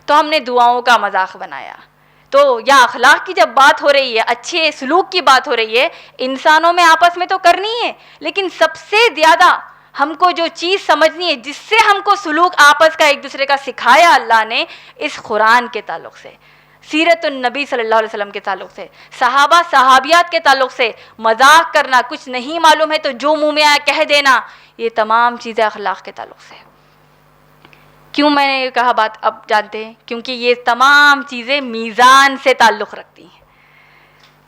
تو ہم نے دعاؤں کا مذاق بنایا. تو یا اخلاق کی جب بات ہو رہی ہے، اچھے سلوک کی بات ہو رہی ہے، انسانوں میں آپس میں تو کرنی ہے، لیکن سب سے زیادہ ہم کو جو چیز سمجھنی ہے جس سے ہم کو سلوک آپس کا ایک دوسرے کا سکھایا اللہ نے، اس قرآن کے تعلق سے، سیرت النبی صلی اللہ علیہ وسلم کے تعلق سے، صحابہ صحابیات کے تعلق سے. مذاق کرنا، کچھ نہیں معلوم ہے تو جو منہ میں آیا کہہ دینا، یہ تمام چیزیں اخلاق کے تعلق سے. کیوں میں نے یہ کہا بات اب جانتے ہیں؟ کیونکہ یہ تمام چیزیں میزان سے تعلق رکھتی ہیں.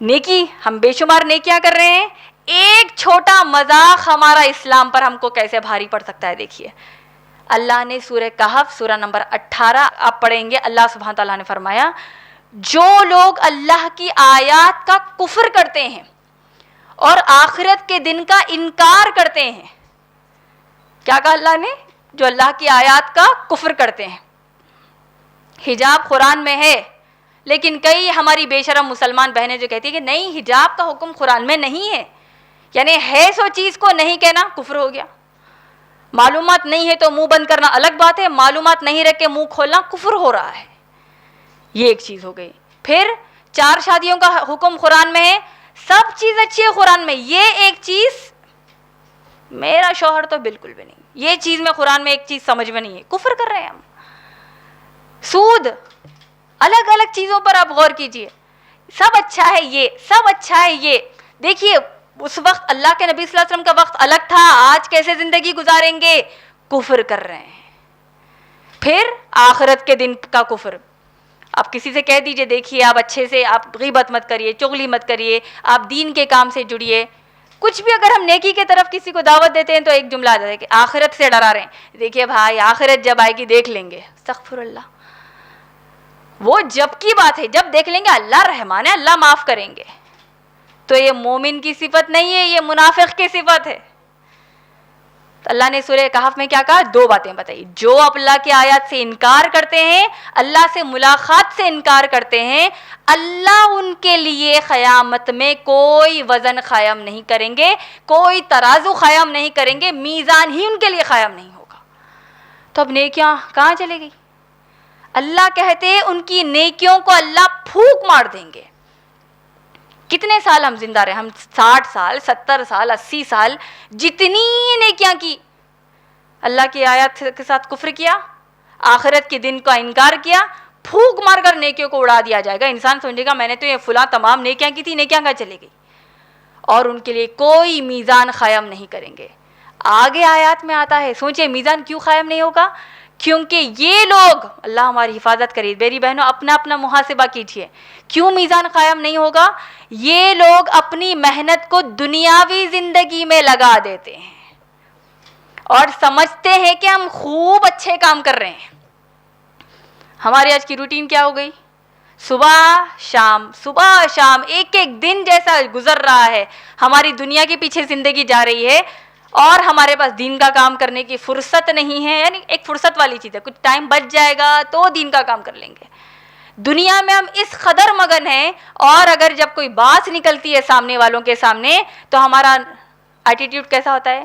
نیکی، ہم بے شمار نیکیاں کر رہے ہیں، ایک چھوٹا مذاق ہمارا اسلام پر ہم کو کیسے بھاری پڑ سکتا ہے. دیکھیے اللہ نے سورہ کہف سورہ نمبر 18 آپ پڑھیں گے، اللہ سبحانہ تعالیٰ نے فرمایا جو لوگ اللہ کی آیات کا کفر کرتے ہیں اور آخرت کے دن کا انکار کرتے ہیں. کیا کہا اللہ نے؟ جو اللہ کی آیات کا کفر کرتے ہیں. حجاب قرآن میں ہے، لیکن کئی ہماری بے شرم مسلمان بہنیں جو کہتی ہیں کہ نہیں حجاب کا حکم قرآن میں نہیں ہے، یعنی ہے سو چیز کو نہیں کہنا کفر ہو گیا. معلومات نہیں ہے تو منہ بند کرنا الگ بات ہے، معلومات نہیں رکھ کے منہ کھولنا کفر ہو رہا ہے. یہ ایک چیز ہو گئی. پھر 4 شادیوں کا حکم قرآن میں ہے، سب چیز اچھی ہے قرآن میں، یہ ایک چیز میرا شوہر تو بالکل بھی نہیں، یہ چیز میں قرآن میں ایک چیز سمجھ میں نہیں ہے، کفر کر رہے ہیں ہم. سود، الگ الگ چیزوں پر آپ غور کیجئے، سب اچھا ہے یہ، سب اچھا ہے یہ. دیکھیے اس وقت اللہ کے نبی صلی اللہ علیہ وسلم کا وقت الگ تھا، آج کیسے زندگی گزاریں گے؟ کفر کر رہے ہیں. پھر آخرت کے دن کا کفر. آپ کسی سے کہہ دیجئے دیکھیے آپ اچھے سے، آپ غیبت مت کریے، چغلی مت کریے، آپ دین کے کام سے جڑیے. کچھ بھی اگر ہم نیکی کی طرف کسی کو دعوت دیتے ہیں تو ایک جملہ آ جاتا ہے کہ آخرت سے ڈرا رہے ہیں. دیکھیے بھائی آخرت جب آئے گی دیکھ لیں گے. استغفر اللہ. وہ جب کی بات ہے، جب دیکھ لیں گے. اللہ رحمان ہے، اللہ معاف کریں گے. تو یہ مومن کی صفت نہیں ہے، یہ منافق کی صفت ہے. تو اللہ نے سورہ کہف میں کیا کہا؟ 2 باتیں بتائی. جو اللہ کی آیات سے انکار کرتے ہیں، اللہ سے ملاقات سے انکار کرتے ہیں، اللہ ان کے لیے قیامت میں کوئی وزن قائم نہیں کریں گے، کوئی ترازو قائم نہیں کریں گے، میزان ہی ان کے لیے قائم نہیں ہوگا. تو اب نیکیاں کہاں چلے گئی؟ اللہ کہتے ہیں ان کی نیکیوں کو اللہ پھونک مار دیں گے. کتنے سال ہم زندہ رہے؟ ہم 60 سال، 70 سال، 80 سال، جتنی نیکیاں کی، اللہ کی آیات کے ساتھ کفر کیا، آخرت کے دن کا انکار کیا، پھونک مار کر نیکیوں کو اڑا دیا جائے گا. انسان سمجھے گا میں نے تو یہ فلاں تمام نیکیاں کی تھی، نیکیاں کہاں چلے گئی؟ اور ان کے لیے کوئی میزان قائم نہیں کریں گے. آگے آیات میں آتا ہے، سوچے میزان کیوں قائم نہیں ہوگا؟ کیونکہ یہ لوگ، اللہ ہماری حفاظت کرے. میری بہنوں اپنا اپنا محاسبہ کیجیے. کیوں میزان قائم نہیں ہوگا؟ یہ لوگ اپنی محنت کو دنیاوی زندگی میں لگا دیتے ہیں اور سمجھتے ہیں کہ ہم خوب اچھے کام کر رہے ہیں. ہماری آج کی روٹین کیا ہو گئی؟ صبح شام ایک ایک دن جیسا گزر رہا ہے. ہماری دنیا کے پیچھے زندگی جا رہی ہے اور ہمارے پاس دین کا کام کرنے کی فرصت نہیں ہے. یعنی ایک فرصت والی چیز ہے، کچھ ٹائم بچ جائے گا تو دین کا کام کر لیں گے. دنیا میں ہم اس قدر مگن ہیں، اور اگر جب کوئی بات نکلتی ہے سامنے والوں کے سامنے تو ہمارا ایٹیٹیوڈ کیسا ہوتا ہے؟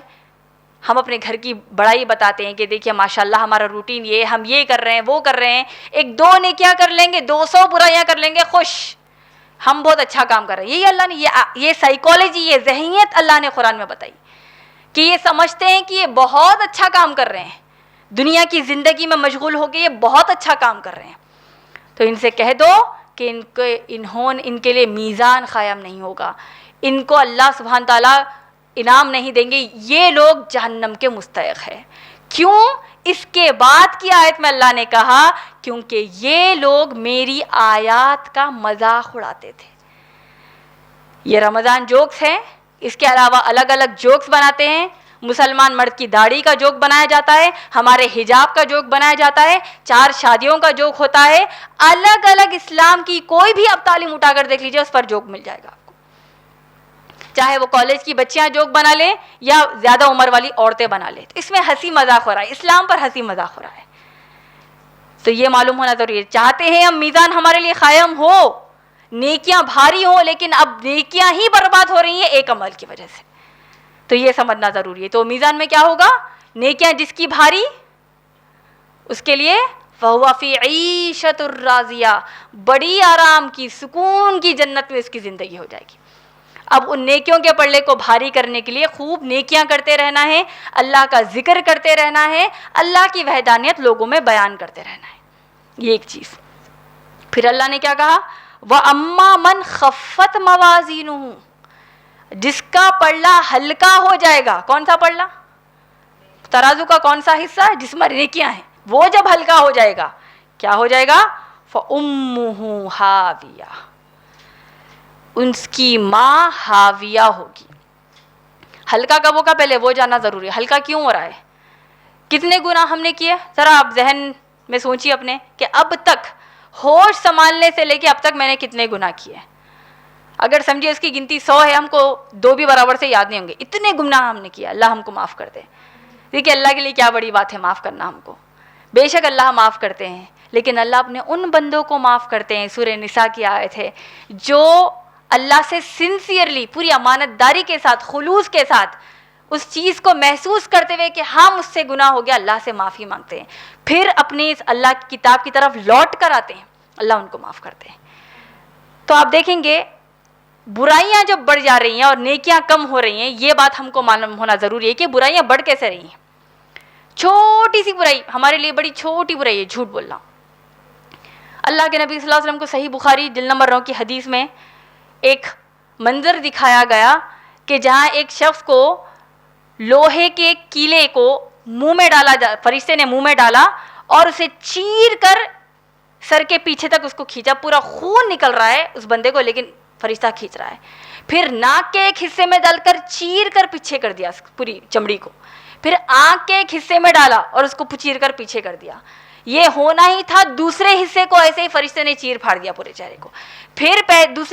ہم اپنے گھر کی بڑائی بتاتے ہیں کہ دیکھیے ماشاءاللہ ہمارا روٹین یہ، ہم یہ کر رہے ہیں، وہ کر رہے ہیں. 1-2 نیکیاں کر لیں گے، 200 برائیاں کر لیں گے، خوش، ہم بہت اچھا کام کر رہے ہیں. یہی اللہ نے یہ سائیکالوجی، یہ ذہنیت اللہ نے قرآن میں بتائی کہ یہ سمجھتے ہیں کہ یہ بہت اچھا کام کر رہے ہیں، دنیا کی زندگی میں مشغول ہو کے یہ بہت اچھا کام کر رہے ہیں. تو ان سے کہہ دو کہ ان کے لیے میزان قائم نہیں ہوگا، ان کو اللہ سبحانہ تعالیٰ انعام نہیں دیں گے، یہ لوگ جہنم کے مستحق ہے. کیوں؟ اس کے بعد کی آیت میں اللہ نے کہا کیونکہ یہ لوگ میری آیات کا مذاق اڑاتے تھے. یہ رمضان جوکس ہیں، اس کے علاوہ الگ الگ جوکس بناتے ہیں. مسلمان مرد کی داڑھی کا جوک بنایا جاتا ہے، ہمارے حجاب کا جوک بنایا جاتا ہے، 4 شادیوں کا جوک ہوتا ہے. الگ الگ اسلام کی کوئی بھی آپ تعلیم اٹھا کر دیکھ لیجیے، اس پر جوک مل جائے گا آپ کو. چاہے وہ کالج کی بچیاں جوک بنا لیں یا زیادہ عمر والی عورتیں بنا لیں. اس میں ہنسی مذاق ہو رہا ہے, اسلام پر ہنسی مذاق ہو رہا ہے. تو یہ معلوم ہونا ضروری ہے. چاہتے ہیں ہم میزان ہمارے لیے قائم ہو, نیکیاں بھاری ہوں, لیکن اب نیکیاں ہی برباد ہو رہی ہیں ایک عمل کی وجہ سے. تو یہ سمجھنا ضروری ہے. تو میزان میں کیا ہوگا؟ نیکیاں جس کی بھاری اس کے لیے فَهُوَ فِي عِيشَةٍ رَاضِيَةٍ, بڑی آرام کی, سکون کی جنت میں اس کی زندگی ہو جائے گی. اب ان نیکیوں کے پلڑے کو بھاری کرنے کے لیے خوب نیکیاں کرتے رہنا ہے, اللہ کا ذکر کرتے رہنا ہے, اللہ کی وحدانیت لوگوں میں بیان کرتے رہنا ہے. یہ ایک چیز. پھر اللہ نے کیا کہا؟ وَأَمَّا مَنْ خَفَّتْ مَوَازِينُهُ, جس کا پلڑا ہلکا ہو جائے گا. کون سا پلڑا؟ ترازو کا کون سا حصہ ہے جس میں نیکیاں ہیں, وہ جب ہلکا ہو جائے گا کیا ہو جائے گا؟ فَأُمُّهُ حَاوِيَةٌ, اس کی ماں حاویہ ہوگی. ہلکا کب ہوگا پہلے وہ جاننا ضروری ہے. ہلکا کیوں ہو رہا ہے؟ کتنے گناہ ہم نے کیے؟ ذرا آپ ذہن میں سوچیے اپنے کہ اب تک ہوش سنبھالنے سے لے کے اب تک میں نے کتنے گناہ کیے. اگر سمجھے اس کی گنتی 100 ہے, ہم کو 2 بھی برابر سے یاد نہیں ہوں گے. اتنے گناہ ہم نے کیا. اللہ ہم کو معاف کر دے. دیکھیے اللہ کے لیے کیا بڑی بات ہے معاف کرنا ہم کو. بے شک اللہ معاف کرتے ہیں, لیکن اللہ اپنے ان بندوں کو معاف کرتے ہیں. سورہ نساء کی آیت ہے, جو اللہ سے سنسیئرلی, پوری امانت داری کے ساتھ, خلوص کے ساتھ اس چیز کو محسوس کرتے ہوئے کہ ہاں مجھ سے گناہ ہو گیا, اللہ سے معافی مانگتے ہیں, پھر اپنی اس اللہ کی کتاب کی طرف لوٹ کر آتے ہیں, اللہ ان کو معاف کرتے ہیں. تو آپ دیکھیں گے برائیاں جب بڑھ جا رہی ہیں اور نیکیاں کم ہو رہی ہیں, یہ بات ہم کو معلوم ہونا ضروری ہے کہ برائیاں بڑھ کیسے رہی ہیں. چھوٹی سی برائی ہمارے لیے بڑی چھوٹی برائی ہے جھوٹ بولنا. اللہ کے نبی صلی اللہ علیہ وسلم کو صحیح بخاری جلد نمبر 9 کی حدیث میں ایک منظر دکھایا گیا کہ جہاں ایک شخص کو لوہے کے کیلے کو منہ میں ڈالا, فرشتے نے منہ میں ڈالا اور اسے چیر کر سر کے پیچھے تک اس کو کھینچا. پورا خون نکل رہا ہے اس بندے کو, لیکن فرشتہ کھینچ رہا ہے. پھر ناک کے ایک حصے میں ڈال کر چیر کر پیچھے کر دیا پوری چمڑی کو. پھر آنکھ کے ایک حصے میں ڈالا اور اس کو چیر کر پیچھے کر دیا. یہ ہونا ہی تھا, دوسرے حصے کو ایسے ہی فرشتے نے چیر پھاڑ دیا پورے چہرے کو. پھر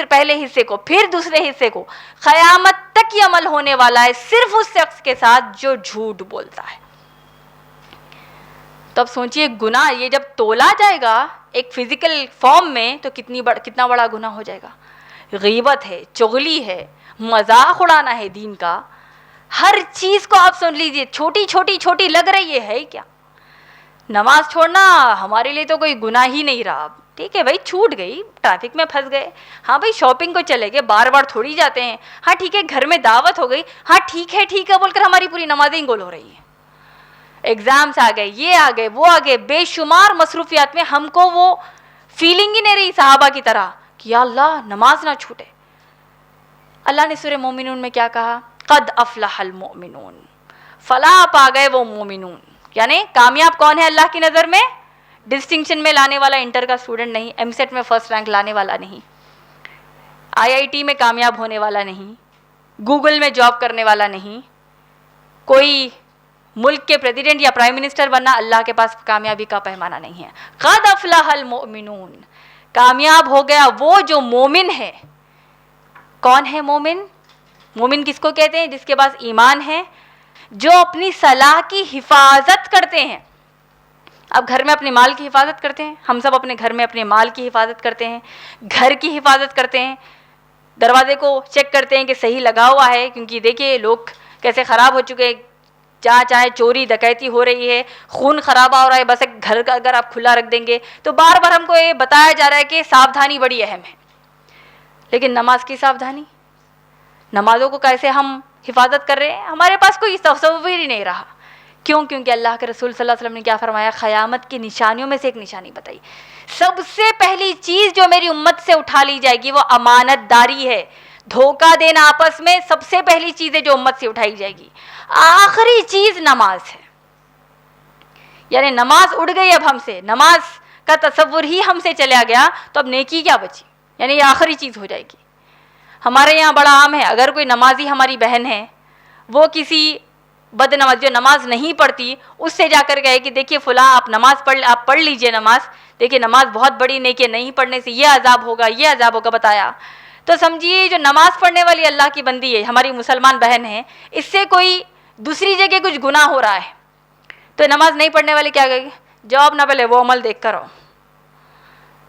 پہلے حصے کو, پھر دوسرے حصے کو. قیامت تک یہ عمل ہونے والا ہے صرف اس شخص کے ساتھ جو جھوٹ بولتا ہے. تو اب سوچئے گناہ یہ جب تولا جائے گا ایک فزیکل فارم میں تو کتنا بڑا گناہ ہو جائے گا. غیبت ہے, چغلی ہے, مذاق اڑانا ہے دین کا. ہر چیز کو آپ سن لیجئے, چھوٹی لگ رہی ہے کیا. نماز چھوڑنا ہمارے لیے تو کوئی گناہ ہی نہیں رہا. ٹھیک ہے بھائی, چھوٹ گئی, ٹریفک میں پھنس گئے, ہاں بھائی شاپنگ کو چلے گئے, بار تھوڑی جاتے ہیں, ہاں ٹھیک ہے گھر میں دعوت ہو گئی, ہاں ٹھیک ہے بول کر ہماری پوری نمازیں گول ہو رہی ہیں. ایگزامس آ گئے, یہ آ گئے, وہ آ گئے, بے شمار مصروفیات میں ہم کو وہ فیلنگ ہی نہیں رہی صحابہ کی طرح کہ یا اللہ نماز نہ چھوٹے. اللہ نے سورہ مومنون میں کیا کہا؟ قد افلح المؤمنون, فلاح پا گئے وہ مومنون. یعنی کامیاب کون ہے اللہ کی نظر میں؟ ڈسٹنکشن میں لانے والا انٹر کا اسٹوڈنٹ نہیں, ایم سیٹ میں فرسٹ رینک لانے والا نہیں, IIT میں کامیاب ہونے والا نہیں, گوگل میں جاب کرنے والا نہیں, کوئی ملک کے پریزیڈنٹ یا پرائم منسٹر بننا اللہ کے پاس کامیابی کا پیمانہ نہیں ہے. قد افلح المؤمنون, کامیاب ہو گیا وہ جو مومن ہے. کون ہے مومن؟ مومن کس کو کہتے ہیں؟ جس کے پاس ایمان ہے, جو اپنی صلاح کی حفاظت کرتے ہیں. اب گھر میں اپنے مال کی حفاظت کرتے ہیں, ہم سب اپنے گھر میں اپنے مال کی حفاظت کرتے ہیں, گھر کی حفاظت کرتے ہیں, دروازے کو چیک کرتے ہیں کہ صحیح لگا ہوا ہے, کیونکہ دیکھیے لوگ کیسے خراب ہو چکے ہیں, جہاں چاہے چوری ڈکیتی ہو رہی ہے, خون خرابہ ہو رہا ہے. بس ایک گھر کا اگر آپ کھلا رکھ دیں گے تو بار بار ہم کو یہ بتایا جا رہا ہے کہ ساودھانی بڑی اہم ہے. لیکن نماز کی ساودھانی, نمازوں کو کیسے ہم حفاظت کر رہے ہیں؟ ہمارے پاس کوئی تصور ہی نہیں رہا. کیوں؟ کیونکہ اللہ کے رسول صلی اللہ علیہ وسلم نے کیا فرمایا؟ قیامت کی نشانیوں میں سے ایک نشانی بتائی, سب سے پہلی چیز جو میری امت سے اٹھا لی جائے گی وہ امانت داری ہے. دھوکہ دینا آپس میں سب سے پہلی چیز ہے جو امت سے اٹھائی جائے گی. آخری چیز نماز ہے. یعنی نماز اڑ گئی اب ہم سے, نماز کا تصور ہی ہم سے چلا گیا, تو اب نیکی کیا بچی؟ یعنی یہ آخری چیز ہو جائے گی. ہمارے یہاں بڑا عام ہے, اگر کوئی نمازی ہماری بہن ہے, وہ کسی بد نماز جو نماز نہیں پڑھتی اس سے جا کر کہے کہ دیکھیے فلاں آپ پڑھ لیجئے نماز, دیکھیے نماز بہت بڑی نیکی, نہیں پڑھنے سے یہ عذاب ہوگا, یہ عذاب ہوگا, بتایا. تو سمجھیے جو نماز پڑھنے والی اللہ کی بندی ہے, ہماری مسلمان بہن ہے, اس سے کوئی دوسری جگہ کچھ گناہ ہو رہا ہے تو نماز نہیں پڑھنے والے کیا کہے گی, جواب نہ پہلے وہ عمل دیکھ کر آؤ.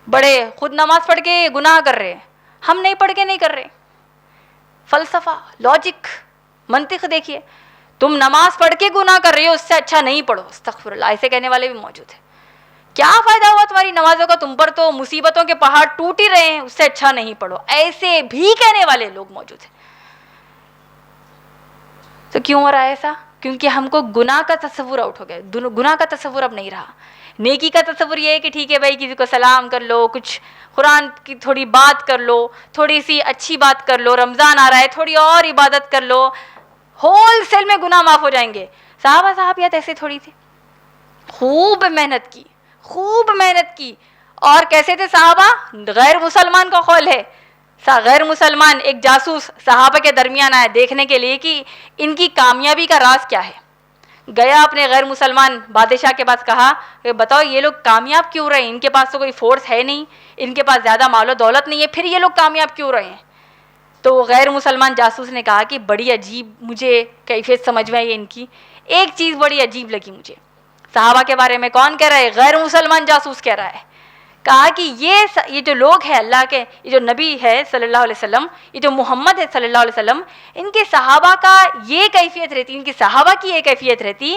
بڑے خود نماز پڑھ کے گناہ کر رہے ہیں, ہم نہیں پڑھ کے نہیں کر رہے. فلسفہ, لاجک, منطق دیکھیے. تم نماز پڑھ کے گناہ کر رہے ہو, اس سے اچھا نہیں پڑھو. استغفر اللہ, ایسے کہنے والے بھی موجود ہیں. کیا فائدہ ہوا تمہاری نمازوں کا, تم پر تو مصیبتوں کے پہاڑ ٹوٹ ہی رہے ہیں, اس سے اچھا نہیں پڑھو. ایسے بھی کہنے والے لوگ موجود ہیں. تو کیوں ہو رہا ہے ایسا؟ کیونکہ ہم کو گناہ کا تصور آؤٹ ہو گیا. گناہ کا تصور اب نہیں رہا. نیکی کا تصور یہ ہے کہ ٹھیک ہے بھائی, کسی کو سلام کر لو, کچھ قرآن کی تھوڑی بات کر لو, تھوڑی سی اچھی بات کر لو, رمضان آ رہا ہے تھوڑی اور عبادت کر لو, ہول سیل میں گناہ معاف ہو جائیں گے. صحابہ صحابیات ایسے تھوڑی تھے, خوب محنت کی, خوب محنت کی. اور کیسے تھے صحابہ؟ غیر مسلمان کا قول ہے, غیر مسلمان ایک جاسوس صحابہ کے درمیان آیا دیکھنے کے لیے کہ ان کی کامیابی کا راز کیا ہے. گیا اپنے غیر مسلمان بادشاہ کے پاس, کہا کہ بتاؤ یہ لوگ کامیاب کیوں رہے ہیں, ان کے پاس تو کوئی فورس ہے نہیں, ان کے پاس زیادہ مال و دولت نہیں ہے, پھر یہ لوگ کامیاب کیوں رہے ہیں؟ تو غیر مسلمان جاسوس نے کہا کہ بڑی عجیب مجھے کیفیت سمجھ میں آئی ان کی, ایک چیز بڑی عجیب لگی مجھے. صحابہ کے بارے میں کون کہہ رہا ہے؟ غیر مسلمان جاسوس کہہ رہا ہے. کہا کہ یہ جو لوگ ہیں اللہ کے, یہ جو نبی ہے صلی اللہ علیہ وسلم, یہ جو محمد ہے صلی اللہ علیہ وسلم, ان کے صحابہ کا یہ کیفیت رہتی, ان کے صحابہ کی یہ کیفیت رہتی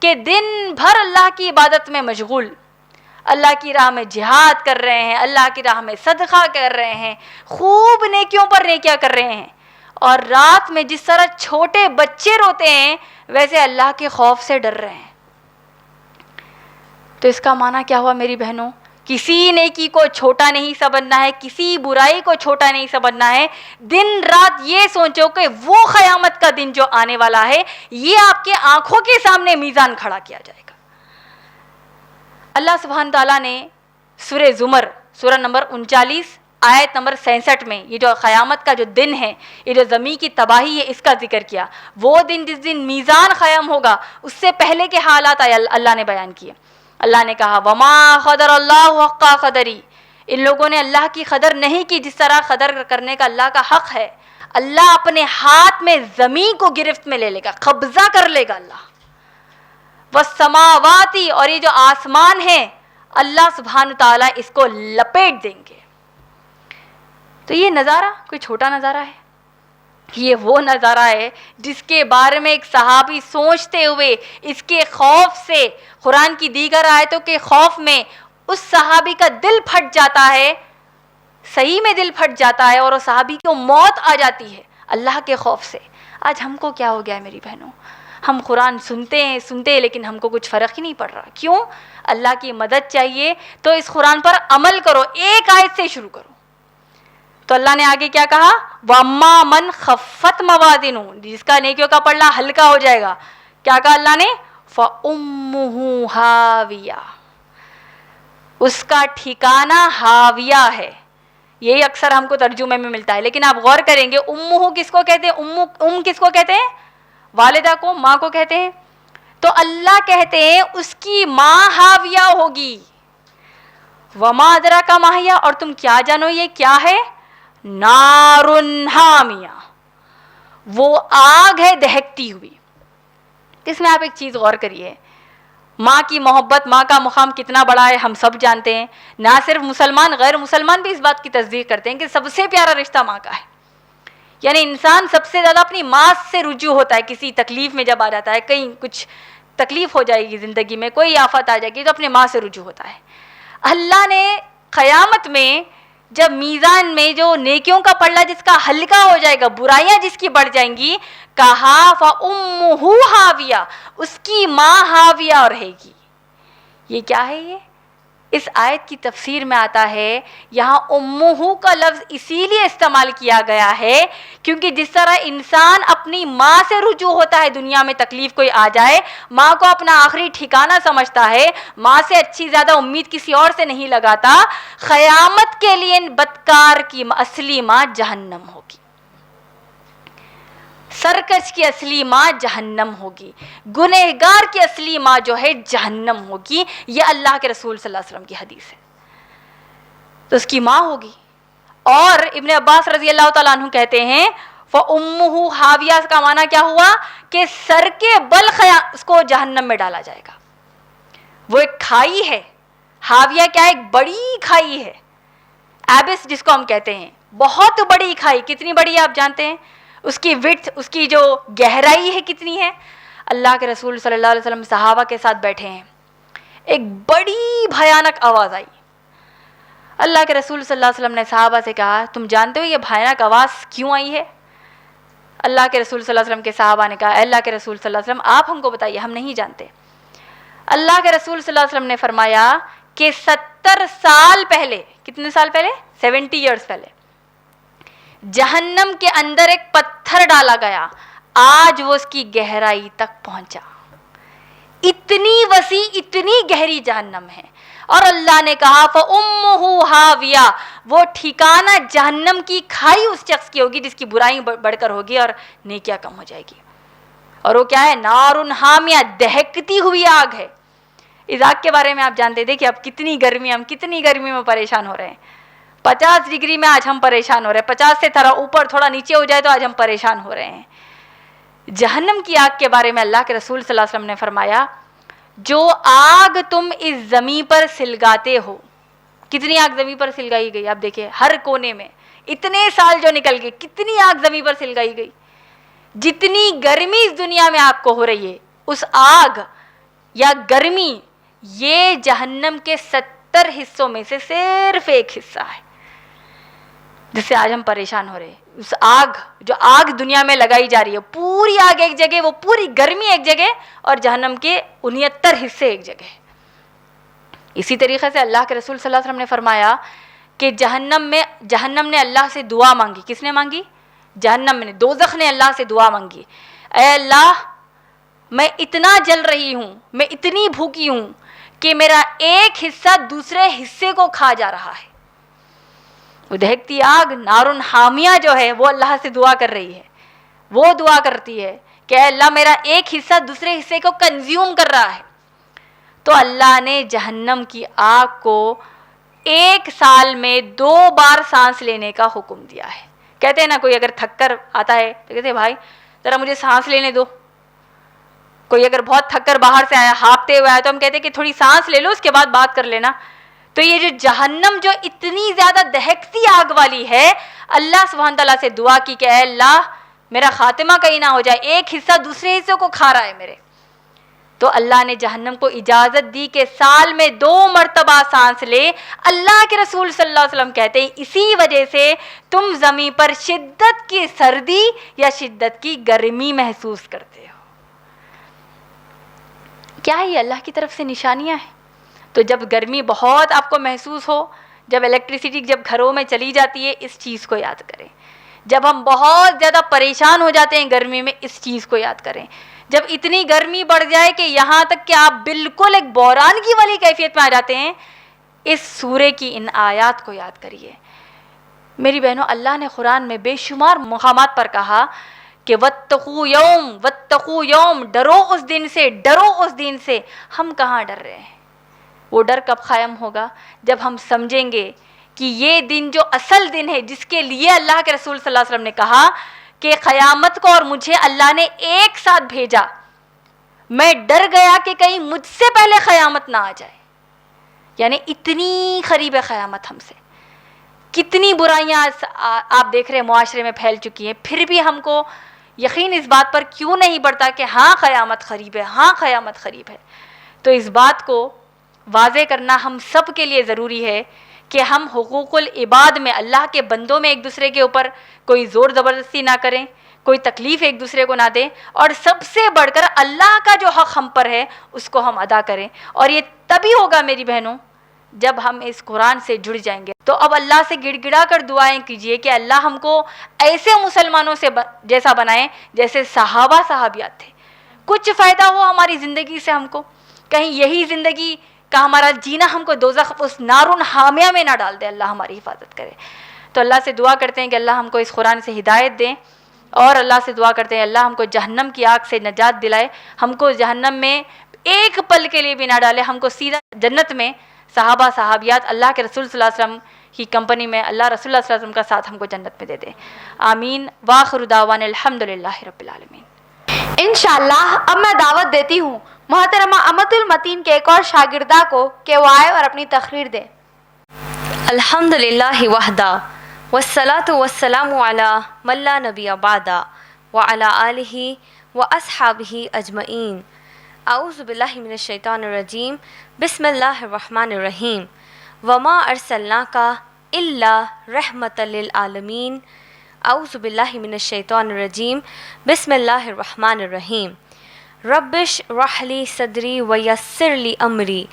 کہ دن بھر اللہ کی عبادت میں مشغول, اللہ کی راہ میں جہاد کر رہے ہیں, اللہ کی راہ میں صدقہ کر رہے ہیں, خوب نیکیوں پر نیکیاں کر رہے ہیں, اور رات میں جس طرح چھوٹے بچے روتے ہیں ویسے اللہ کے خوف سے ڈر رہے ہیں. تو اس کا معنی کیا ہوا میری بہنوں؟ کسی نیکی کو چھوٹا نہیں سمجھنا ہے, کسی برائی کو چھوٹا نہیں سمجھنا ہے. دن رات یہ سوچو کہ وہ قیامت کا دن جو آنے والا ہے یہ آپ کے آنکھوں کے سامنے میزان کھڑا کیا جائے گا. اللہ سبحانہ تعالیٰ نے سورہ زمر سورہ نمبر 39 آیت نمبر 66 میں یہ جو قیامت کا جو دن ہے, یہ جو زمین کی تباہی ہے, اس کا ذکر کیا. وہ دن جس دن میزان قائم ہوگا, اس سے پہلے کے حالات اللہ نے بیان کیے. اللہ نے کہا وما قدر اللہ حق قدری, ان لوگوں نے اللہ کی قدر نہیں کی جس طرح قدر کرنے کا اللہ کا حق ہے. اللہ اپنے ہاتھ میں زمین کو گرفت میں لے لے گا, قبضہ کر لے گا اللہ. والسماواتی, اور یہ جو آسمان ہے اللہ سبحانہ تعالیٰ اس کو لپیٹ دیں گے. تو یہ نظارہ کوئی چھوٹا نظارہ ہے, یہ وہ نظارہ ہے جس کے بارے میں ایک صحابی سوچتے ہوئے اس کے خوف سے, قرآن کی دیگر آیتوں کے خوف میں اس صحابی کا دل پھٹ جاتا ہے, صحیح میں دل پھٹ جاتا ہے, اور اس صحابی کو موت آ جاتی ہے اللہ کے خوف سے. آج ہم کو کیا ہو گیا ہے میری بہنوں؟ ہم قرآن سنتے ہیں لیکن ہم کو کچھ فرق ہی نہیں پڑ رہا. کیوں؟ اللہ کی مدد چاہیے تو اس قرآن پر عمل کرو, ایک آیت سے شروع کرو. تو اللہ نے آگے کیا کہا؟ وَأَمَّا مَنْ خَفَّتْ مَوَازِنُهُ, جس کا نیکیوں کا پلڑا ہلکا ہو جائے گا. کیا کہا اللہ نے؟ فَأُمُّهُ ہاویہ, اس کا ٹھکانہ ہاویہ ہے. یہی اکثر ہم کو ترجمے میں ملتا ہے, لیکن آپ غور کریں گے امہ کس کو کہتے ہیں؟ کس کو کہتے ہیں؟ والدہ کو, ماں کو کہتے ہیں. تو اللہ کہتے ہیں اس کی ماں ہاویہ ہوگی. وما ادراک ما ہی, اور تم کیا جانو یہ کیا ہے؟ نارن حامیہ, وہ آگ ہے دہکتی ہوئی. اس میں آپ ایک چیز غور کریے, ماں کی محبت, ماں کا مقام کتنا بڑا ہے ہم سب جانتے ہیں. نہ صرف مسلمان, غیر مسلمان بھی اس بات کی تصدیق کرتے ہیں کہ سب سے پیارا رشتہ ماں کا ہے. یعنی انسان سب سے زیادہ اپنی ماں سے رجوع ہوتا ہے. کسی تکلیف میں جب آ جاتا ہے, کہیں کچھ تکلیف ہو جائے گی زندگی میں, کوئی آفت آ جائے گی, تو اپنے ماں سے رجوع ہوتا ہے. اللہ نے قیامت میں جب میزان میں جو نیکیوں کا پلڑا جس کا ہلکا ہو جائے گا, برائیاں جس کی بڑھ جائیں گی, کہا فَأُمُّهُ ہاویہ, اس کی ماں ہاویہ رہے گی. یہ کیا ہے؟ یہ اس آیت کی تفسیر میں آتا ہے, یہاں امہ کا لفظ اسی لیے استعمال کیا گیا ہے کیونکہ جس طرح انسان اپنی ماں سے رجوع ہوتا ہے, دنیا میں تکلیف کوئی آ جائے, ماں کو اپنا آخری ٹھکانہ سمجھتا ہے, ماں سے اچھی زیادہ امید کسی اور سے نہیں لگاتا. قیامت کے لیے بدکار کی اصلی ماں جہنم ہوگی, سرکش کی اصلی ماں جہنم ہوگی, گنہگار کی اصلی ماں جو ہے جہنم ہوگی. یہ اللہ کے رسول صلی اللہ علیہ وسلم کی حدیث ہے. تو اس کی ماں ہوگی. اور ابن عباس رضی اللہ تعالیٰ عنہ کہتے ہیں فَأُمُّهُ حاویہ کا معنی کیا ہوا کہ سر کے بل اس کو جہنم میں ڈالا جائے گا. وہ ایک کھائی ہے. حاویہ کیا ایک بڑی کھائی ہے, ایبس جس کو ہم کہتے ہیں, بہت بڑی کھائی. کتنی بڑی ہے آپ جانتے ہیں؟ اس کی وڈتھ, اس کی جو گہرائی ہے کتنی ہے. اللہ کے رسول صلی اللہ علیہ وسلم صحابہ کے ساتھ بیٹھے ہیں, ایک بڑی بھیانک آواز آئی. اللہ کے رسول صلی اللہ علیہ وسلم نے صحابہ سے کہا تم جانتے ہو یہ بھیانک آواز کیوں آئی ہے؟ اللہ کے رسول صلی اللہ علیہ وسلم کے صحابہ نے کہا اے اللہ کے رسول صلی اللہ علیہ وسلم آپ ہم کو بتائیے, ہم نہیں جانتے. اللہ کے رسول صلی اللہ علیہ وسلم نے فرمایا کہ 70 سال پہلے, کتنے سال پہلے؟ 70 ایئرز پہلے جہنم کے اندر ایک پتھر ڈالا گیا, آج وہ اس کی گہرائی تک پہنچا. اتنی وسیع, اتنی گہری جہنم ہے. اور اللہ نے کہا فَأُمُّهُ حاویہ, وہ ٹھکانہ جہنم کی کھائی اس شخص کی ہوگی جس کی برائی بڑھ کر ہوگی اور نیکیاں کم ہو جائے گی. اور وہ کیا ہے؟ نارٌ حامیہ, دہکتی ہوئی آگ ہے. اس آگ کے بارے میں آپ جانتے ہیں, دیکھیں اب کتنی گرمی, ہم کتنی گرمی میں پریشان ہو رہے ہیں. 50 ڈگری میں آج ہم پریشان ہو رہے ہیں, 50 سے تھوڑا اوپر تھوڑا نیچے ہو جائے تو آج ہم پریشان ہو رہے ہیں. جہنم کی آگ کے بارے میں اللہ کے رسول صلی اللہ علیہ وسلم نے فرمایا جو آگ تم اس زمین پر سلگاتے ہو. کتنی آگ زمین پر سلگائی گئی آپ دیکھیں, ہر کونے میں اتنے سال جو نکل گئے, کتنی آگ زمین پر سلگائی گئی. جتنی گرمی اس دنیا میں آپ کو ہو رہی ہے, اس آگ یا گرمی یہ جہنم کے 70 حصوں میں سے صرف ایک حصہ ہے جس سے آج ہم پریشان ہو رہے ہیں. اس آگ, جو آگ دنیا میں لگائی جا رہی ہے, پوری آگ ایک جگہ, وہ پوری گرمی ایک جگہ, اور جہنم کے 69 حصے ایک جگہ. اسی طریقے سے اللہ کے رسول صلی اللہ علیہ وسلم نے فرمایا کہ جہنم نے اللہ سے دعا مانگی. کس نے مانگی؟ جہنم نے, دوزخ نے اللہ سے دعا مانگی, اے اللہ میں اتنا جل رہی ہوں, میں اتنی بھوکی ہوں کہ میرا ایک حصہ دوسرے حصے کو کھا جا رہا ہے. وہ دہکتی آگ نارٌ حامیہ جو ہے وہ اللہ سے دعا کر رہی ہے. وہ دعا کرتی ہے کہ اے اللہ میرا ایک حصہ دوسرے حصے کو کنزیوم کر رہا ہے. تو اللہ نے جہنم کی آگ کو 1 سال میں 2 بار سانس لینے کا حکم دیا ہے. کہتے ہیں نا, کوئی اگر تھک کر آتا ہے تو کہتے ہیں بھائی ذرا مجھے سانس لینے دو. کوئی اگر بہت تھک کر باہر سے آیا, ہانپتے ہوئے آیا, تو ہم کہتے ہیں کہ تھوڑی سانس لے لو, اس کے بعد بات کر لینا. تو یہ جو جہنم جو اتنی زیادہ دہکتی آگ والی ہے, اللہ سبحانہ تعالیٰ سے دعا کی کہ اے اللہ میرا خاتمہ کہیں نہ ہو جائے, ایک حصہ دوسرے حصے کو کھا رہا ہے میرے. تو اللہ نے جہنم کو اجازت دی کہ سال میں 2 مرتبہ سانس لے. اللہ کے رسول صلی اللہ علیہ وسلم کہتے ہیں اسی وجہ سے تم زمین پر شدت کی سردی یا شدت کی گرمی محسوس کرتے ہو. کیا یہ اللہ کی طرف سے نشانیاں ہیں؟ تو جب گرمی بہت آپ کو محسوس ہو, جب الیکٹریسٹی جب گھروں میں چلی جاتی ہے, اس چیز کو یاد کریں. جب ہم بہت زیادہ پریشان ہو جاتے ہیں گرمی میں, اس چیز کو یاد کریں. جب اتنی گرمی بڑھ جائے کہ یہاں تک کہ آپ بالکل ایک بحران کی والی کیفیت میں آ جاتے ہیں, اس سورے کی ان آیات کو یاد کریے. میری بہنوں, اللہ نے قرآن میں بے شمار مقامات پر کہا کہ واتقوا یوم, واتقوا یوم, ڈرو اس دن سے, ڈرو اس دن سے. ہم کہاں ڈر رہے ہیں؟ وہ ڈر کب قائم ہوگا؟ جب ہم سمجھیں گے کہ یہ دن جو اصل دن ہے جس کے لیے اللہ کے رسول صلی اللہ علیہ وسلم نے کہا کہ قیامت کو اور مجھے اللہ نے ایک ساتھ بھیجا, میں ڈر گیا کہ کہیں مجھ سے پہلے قیامت نہ آ جائے. یعنی اتنی قریب ہے قیامت ہم سے. کتنی برائیاں آپ دیکھ رہے ہیں معاشرے میں پھیل چکی ہیں, پھر بھی ہم کو یقین اس بات پر کیوں نہیں پڑتا کہ ہاں قیامت قریب ہے, ہاں قیامت قریب ہے. تو اس بات کو واضح کرنا ہم سب کے لیے ضروری ہے کہ ہم حقوق العباد میں, اللہ کے بندوں میں ایک دوسرے کے اوپر کوئی زور زبردستی نہ کریں, کوئی تکلیف ایک دوسرے کو نہ دیں, اور سب سے بڑھ کر اللہ کا جو حق ہم پر ہے اس کو ہم ادا کریں. اور یہ تبھی ہوگا میری بہنوں جب ہم اس قرآن سے جڑ جائیں گے. تو اب اللہ سے گڑ گڑا کر دعائیں کیجئے کہ اللہ ہم کو ایسے مسلمانوں سے جیسا بنائیں جیسے صحابہ صحابیات تھے. کچھ فائدہ ہو ہماری زندگی سے ہم کو, کہیں یہی زندگی کا ہمارا جینا ہم کو دوزخ اس نارون حامیہ میں نہ ڈال دے. اللہ ہماری حفاظت کرے. تو اللہ سے دعا کرتے ہیں کہ اللہ ہم کو اس قرآن سے ہدایت دیں, اور اللہ سے دعا کرتے ہیں اللہ ہم کو جہنم کی آگ سے نجات دلائے, ہم کو جہنم میں ایک پل کے لیے بھی نہ ڈالے, ہم کو سیدھا جنت میں صحابہ صحابیات اللہ کے رسول صلی اللہ علیہ وسلم کی کمپنی میں اللہ رسول اللہ صلی اللہ علیہ وسلم کا ساتھ ہم کو جنت میں دے دے. آمین. وآخر دعوانا الحمدللہ رب العالمین. انشاءاللہ اب میں دعوت دیتی ہوں محترمہ امت المتین کے ایک اور شاگردہ کو کہ وہ آئے اور اپنی تقریر دے. الحمدللہ وحدہ والصلاة والسلام علی من لا نبی بعدہ وعلی آلہ واصحابہ اجمعین. اعوذ باللہ من الشیطان الرجیم. بسم اللہ الرحمن الرحیم. وما ارسلناک الا رحمۃ للعالمین. اعوذ باللہ من الشیطان الرجیم. بسم اللہ الرحمن الرحیم. رب اشرح لی صدری ویسر لی امری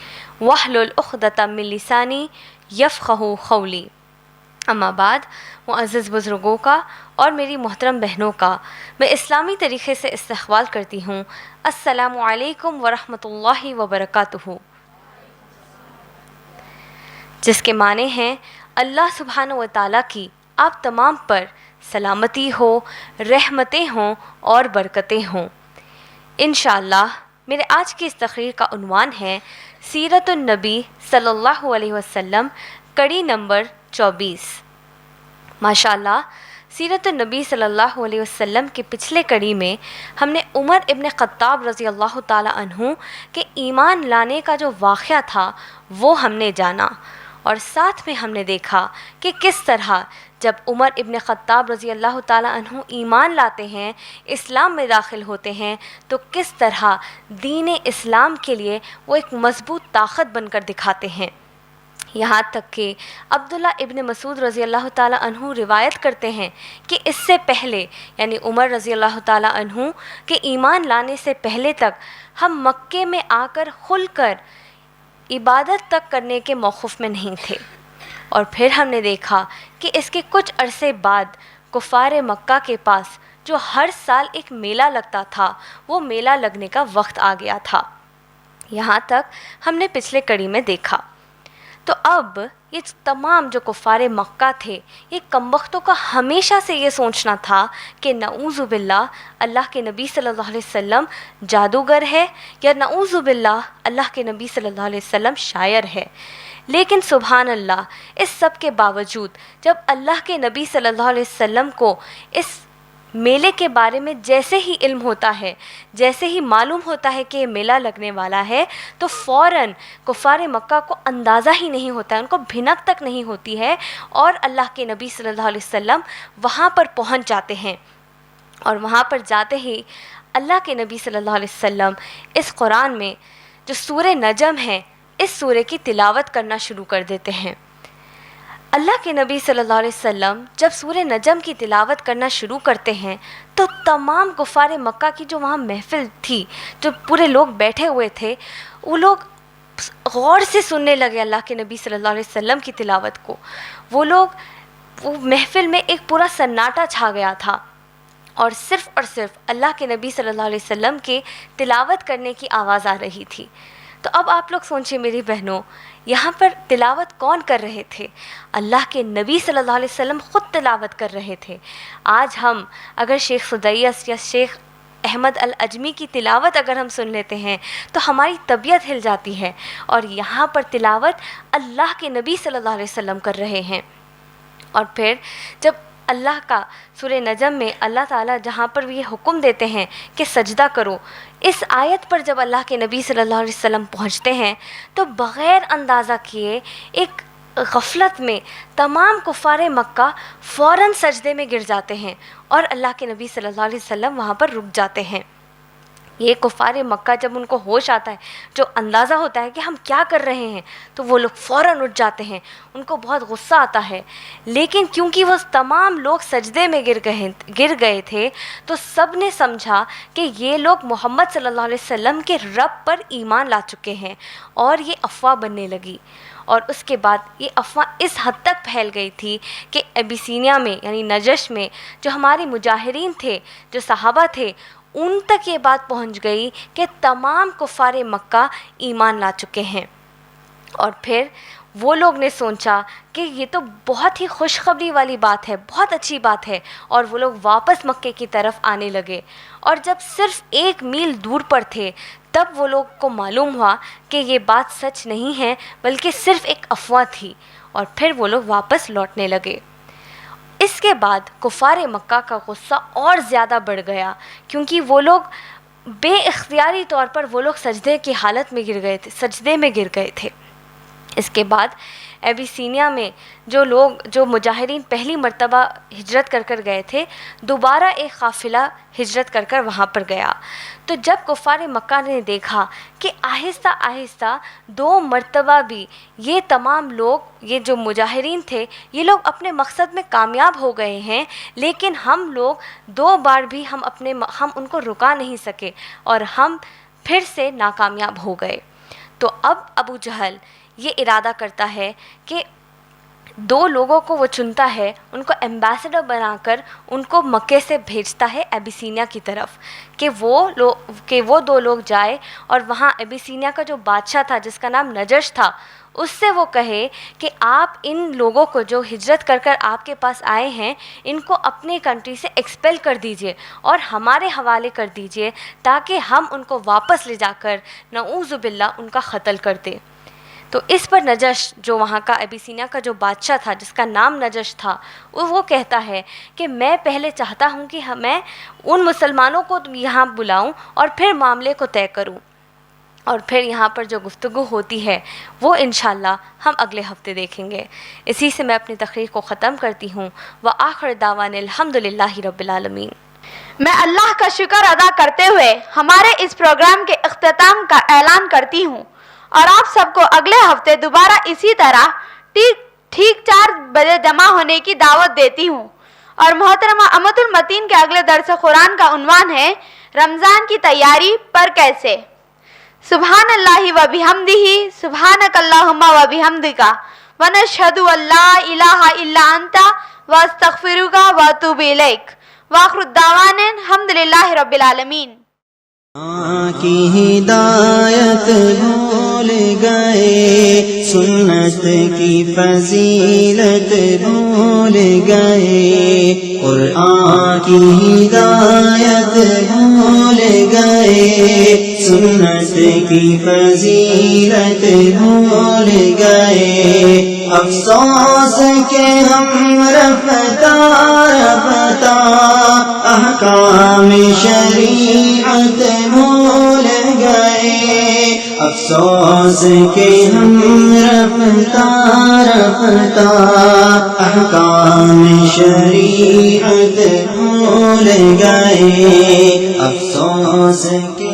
واحلل عقدۃ من لسانی یفقہوا قولی. اما بعد، معزز بزرگوں کا اور میری محترم بہنوں کا میں اسلامی طریقے سے استقبال کرتی ہوں. السلام علیکم ورحمۃ اللہ وبرکاتہ، جس کے معنی ہیں اللہ سبحانہ و تعالیٰ کی آپ تمام پر سلامتی ہو، رحمتیں ہوں اور برکتیں ہوں. انشاءاللہ میرے آج کی اس تقریر کا عنوان ہے سیرت النبی صلی اللہ علیہ وسلم، کڑی نمبر 24. ماشاءاللہ سیرت النبی صلی اللہ علیہ وسلم کے پچھلے کڑی میں ہم نے عمر ابن خطاب رضی اللہ تعالی عنہ کے ایمان لانے کا جو واقعہ تھا وہ ہم نے جانا، اور ساتھ میں ہم نے دیکھا کہ کس طرح جب عمر ابن خطاب رضی اللہ تعالی عنہ ایمان لاتے ہیں، اسلام میں داخل ہوتے ہیں، تو کس طرح دین اسلام کے لیے وہ ایک مضبوط طاقت بن کر دکھاتے ہیں. یہاں تک کہ عبداللہ ابن مسعود رضی اللہ تعالی عنہ روایت کرتے ہیں کہ اس سے پہلے، یعنی عمر رضی اللہ تعالی عنہ کے ایمان لانے سے پہلے تک ہم مکے میں آ کر کھل کر عبادت تک کرنے کے موقف میں نہیں تھے. اور پھر ہم نے دیکھا کہ اس کے کچھ عرصے بعد کفار مکہ کے پاس جو ہر سال ایک میلہ لگتا تھا، وہ میلہ لگنے کا وقت آ گیا تھا. یہاں تک ہم نے پچھلے کڑی میں دیکھا. تو اب یہ تمام جو کفار مکہ تھے، یہ کمبختوں کا ہمیشہ سے یہ سوچنا تھا کہ نعوذ باللہ اللہ کے نبی صلی اللہ علیہ وسلم جادوگر ہے، یا نعوذ باللہ اللہ کے نبی صلی اللہ علیہ وسلم شاعر ہے. لیکن سبحان اللہ، اس سب کے باوجود جب اللہ کے نبی صلی اللہ علیہ وسلم کو اس میلے کے بارے میں جیسے ہی علم ہوتا ہے، جیسے ہی معلوم ہوتا ہے کہ یہ میلہ لگنے والا ہے، تو فوراً کفار مکہ کو اندازہ ہی نہیں ہوتا ہے، ان کو بھنک تک نہیں ہوتی ہے، اور اللہ کے نبی صلی اللہ علیہ وسلم وہاں پر پہنچ جاتے ہیں. اور وہاں پر جاتے ہی اللہ کے نبی صلی اللہ علیہ وسلم اس قرآن میں جو سورہ نجم ہے، اس سورے کی تلاوت کرنا شروع کر دیتے ہیں. اللہ کے نبی صلی اللہ علیہ وسلم جب سورہ نجم کی تلاوت کرنا شروع کرتے ہیں تو تمام کفار مکہ کی جو وہاں محفل تھی، جو پورے لوگ بیٹھے ہوئے تھے، وہ لوگ غور سے سننے لگے اللہ کے نبی صلی اللہ علیہ وسلم کی تلاوت کو. وہ محفل میں ایک پورا سناٹا چھا گیا تھا، اور صرف اللہ کے نبی صلی اللہ علیہ وسلم کے تلاوت کرنے کی آواز آ رہی تھی. تو اب آپ لوگ سوچیں میری بہنوں، یہاں پر تلاوت کون کر رہے تھے؟ اللہ کے نبی صلی اللہ علیہ وسلم خود تلاوت کر رہے تھے. آج ہم اگر شیخ سدیس یا شیخ احمد العجمی کی تلاوت اگر ہم سن لیتے ہیں تو ہماری طبیعت ہل جاتی ہے، اور یہاں پر تلاوت اللہ کے نبی صلی اللہ علیہ وسلم کر رہے ہیں. اور پھر جب اللہ کا سورہ نجم میں اللہ تعالیٰ جہاں پر یہ حکم دیتے ہیں کہ سجدہ کرو، اس آیت پر جب اللہ کے نبی صلی اللہ علیہ وسلم پہنچتے ہیں تو بغیر اندازہ کیے ایک غفلت میں تمام کفار مکہ فوراً سجدے میں گر جاتے ہیں، اور اللہ کے نبی صلی اللہ علیہ وسلم وہاں پر رک جاتے ہیں. یہ کفار مکہ جب ان کو ہوش آتا ہے، جو اندازہ ہوتا ہے کہ ہم کیا کر رہے ہیں، تو وہ لوگ فوراً اٹھ جاتے ہیں. ان کو بہت غصہ آتا ہے، لیکن کیونکہ وہ تمام لوگ سجدے میں گر گئے تھے تو سب نے سمجھا کہ یہ لوگ محمد صلی اللہ علیہ وسلم کے رب پر ایمان لا چکے ہیں، اور یہ افواہ بننے لگی. اور اس کے بعد یہ افواہ اس حد تک پھیل گئی تھی کہ ابیسینیا میں یعنی نجش میں جو ہمارے مجاہرین تھے، جو صحابہ تھے، ان تک یہ بات پہنچ گئی کہ تمام کفار مکہ ایمان لا چکے ہیں. اور پھر وہ لوگ نے سوچا کہ یہ تو بہت ہی خوشخبری والی بات ہے، بہت اچھی بات ہے، اور وہ لوگ واپس مکے کی طرف آنے لگے. اور جب صرف 1 میل دور پر تھے تب وہ لوگ کو معلوم ہوا کہ یہ بات سچ نہیں ہے بلکہ صرف ایک افواہ تھی، اور پھر وہ لوگ واپس لوٹنے لگے۔ اس کے بعد کفار مکہ کا غصہ اور زیادہ بڑھ گیا، کیونکہ وہ لوگ بے اختیاری طور پر وہ لوگ سجدے کی حالت میں سجدے میں گر گئے تھے۔ اس کے بعد ایبیسینیا میں جو مجاہرین پہلی مرتبہ ہجرت کر گئے تھے، دوبارہ ایک قافلہ ہجرت کر وہاں پر گیا۔ تو جب کفار مکہ نے دیکھا کہ آہستہ آہستہ 2 مرتبہ بھی یہ تمام لوگ، یہ جو مجاہرین تھے، یہ لوگ اپنے مقصد میں کامیاب ہو گئے ہیں، لیکن ہم لوگ 2 بار بھی ہم ان کو رکا نہیں سکے اور ہم پھر سے ناکامیاب ہو گئے۔ تو اب ابو جہل یہ ارادہ کرتا ہے کہ 2 لوگوں کو وہ چنتا ہے، ان کو ایمبیسڈر بنا کر ان کو مکے سے بھیجتا ہے ایبیسینیا کی طرف، کہ وہ 2 لوگ جائے اور وہاں ایبیسینیا کا جو بادشاہ تھا جس کا نام نجش تھا، اس سے وہ کہے کہ آپ ان لوگوں کو جو ہجرت کر آپ کے پاس آئے ہیں، ان کو اپنے کنٹری سے ایکسپیل کر دیجئے اور ہمارے حوالے کر دیجئے، تاکہ ہم ان کو واپس لے جا کر نعوذ باللہ ان کا قتل کر دیں۔ تو اس پر نجش، جو وہاں کا ایبیسینیا کا جو بادشاہ تھا جس کا نام نجش تھا، وہ کہتا ہے کہ میں پہلے چاہتا ہوں کہ میں ان مسلمانوں کو یہاں بلاؤں اور پھر معاملے کو طے کروں، اور پھر یہاں پر جو گفتگو ہوتی ہے وہ انشاءاللہ ہم اگلے ہفتے دیکھیں گے۔ اسی سے میں اپنی تقریر کو ختم کرتی ہوں۔ وآخر دعوانا الحمدللہ رب العالمین۔ میں اللہ کا شکر ادا کرتے ہوئے ہمارے اس پروگرام کے اختتام کا اعلان کرتی ہوں، اور آپ سب کو اگلے ہفتے دوبارہ اسی طرح ٹھیک 4 بجے جمع ہونے کی دعوت دیتی ہوں۔ اور محترمہ امت المتین کے اگلے درس قرآن کا عنوان ہے رمضان کی تیاری پر کیسے۔ سبحان اللہ و بحمدہ، سبحانک اللہم و بحمدک، ونشہد ان لا الہ الا انت واستغفرک واتوب الیک۔ وآخر الدعوانا الحمدللہ رب العالمین۔ کی ہدایت بھول گئے، سنت کی فضیلت بھول گئے، قرآن کی ہدایت بھول گئے، سنت کی فضیلت بھول گئے۔ افسوس کہ ہم رفتہ احکام شریعت بھول گئے، افسوس کہ ہم رفتہ احکام شریعت بھول گئے، افسوس کہ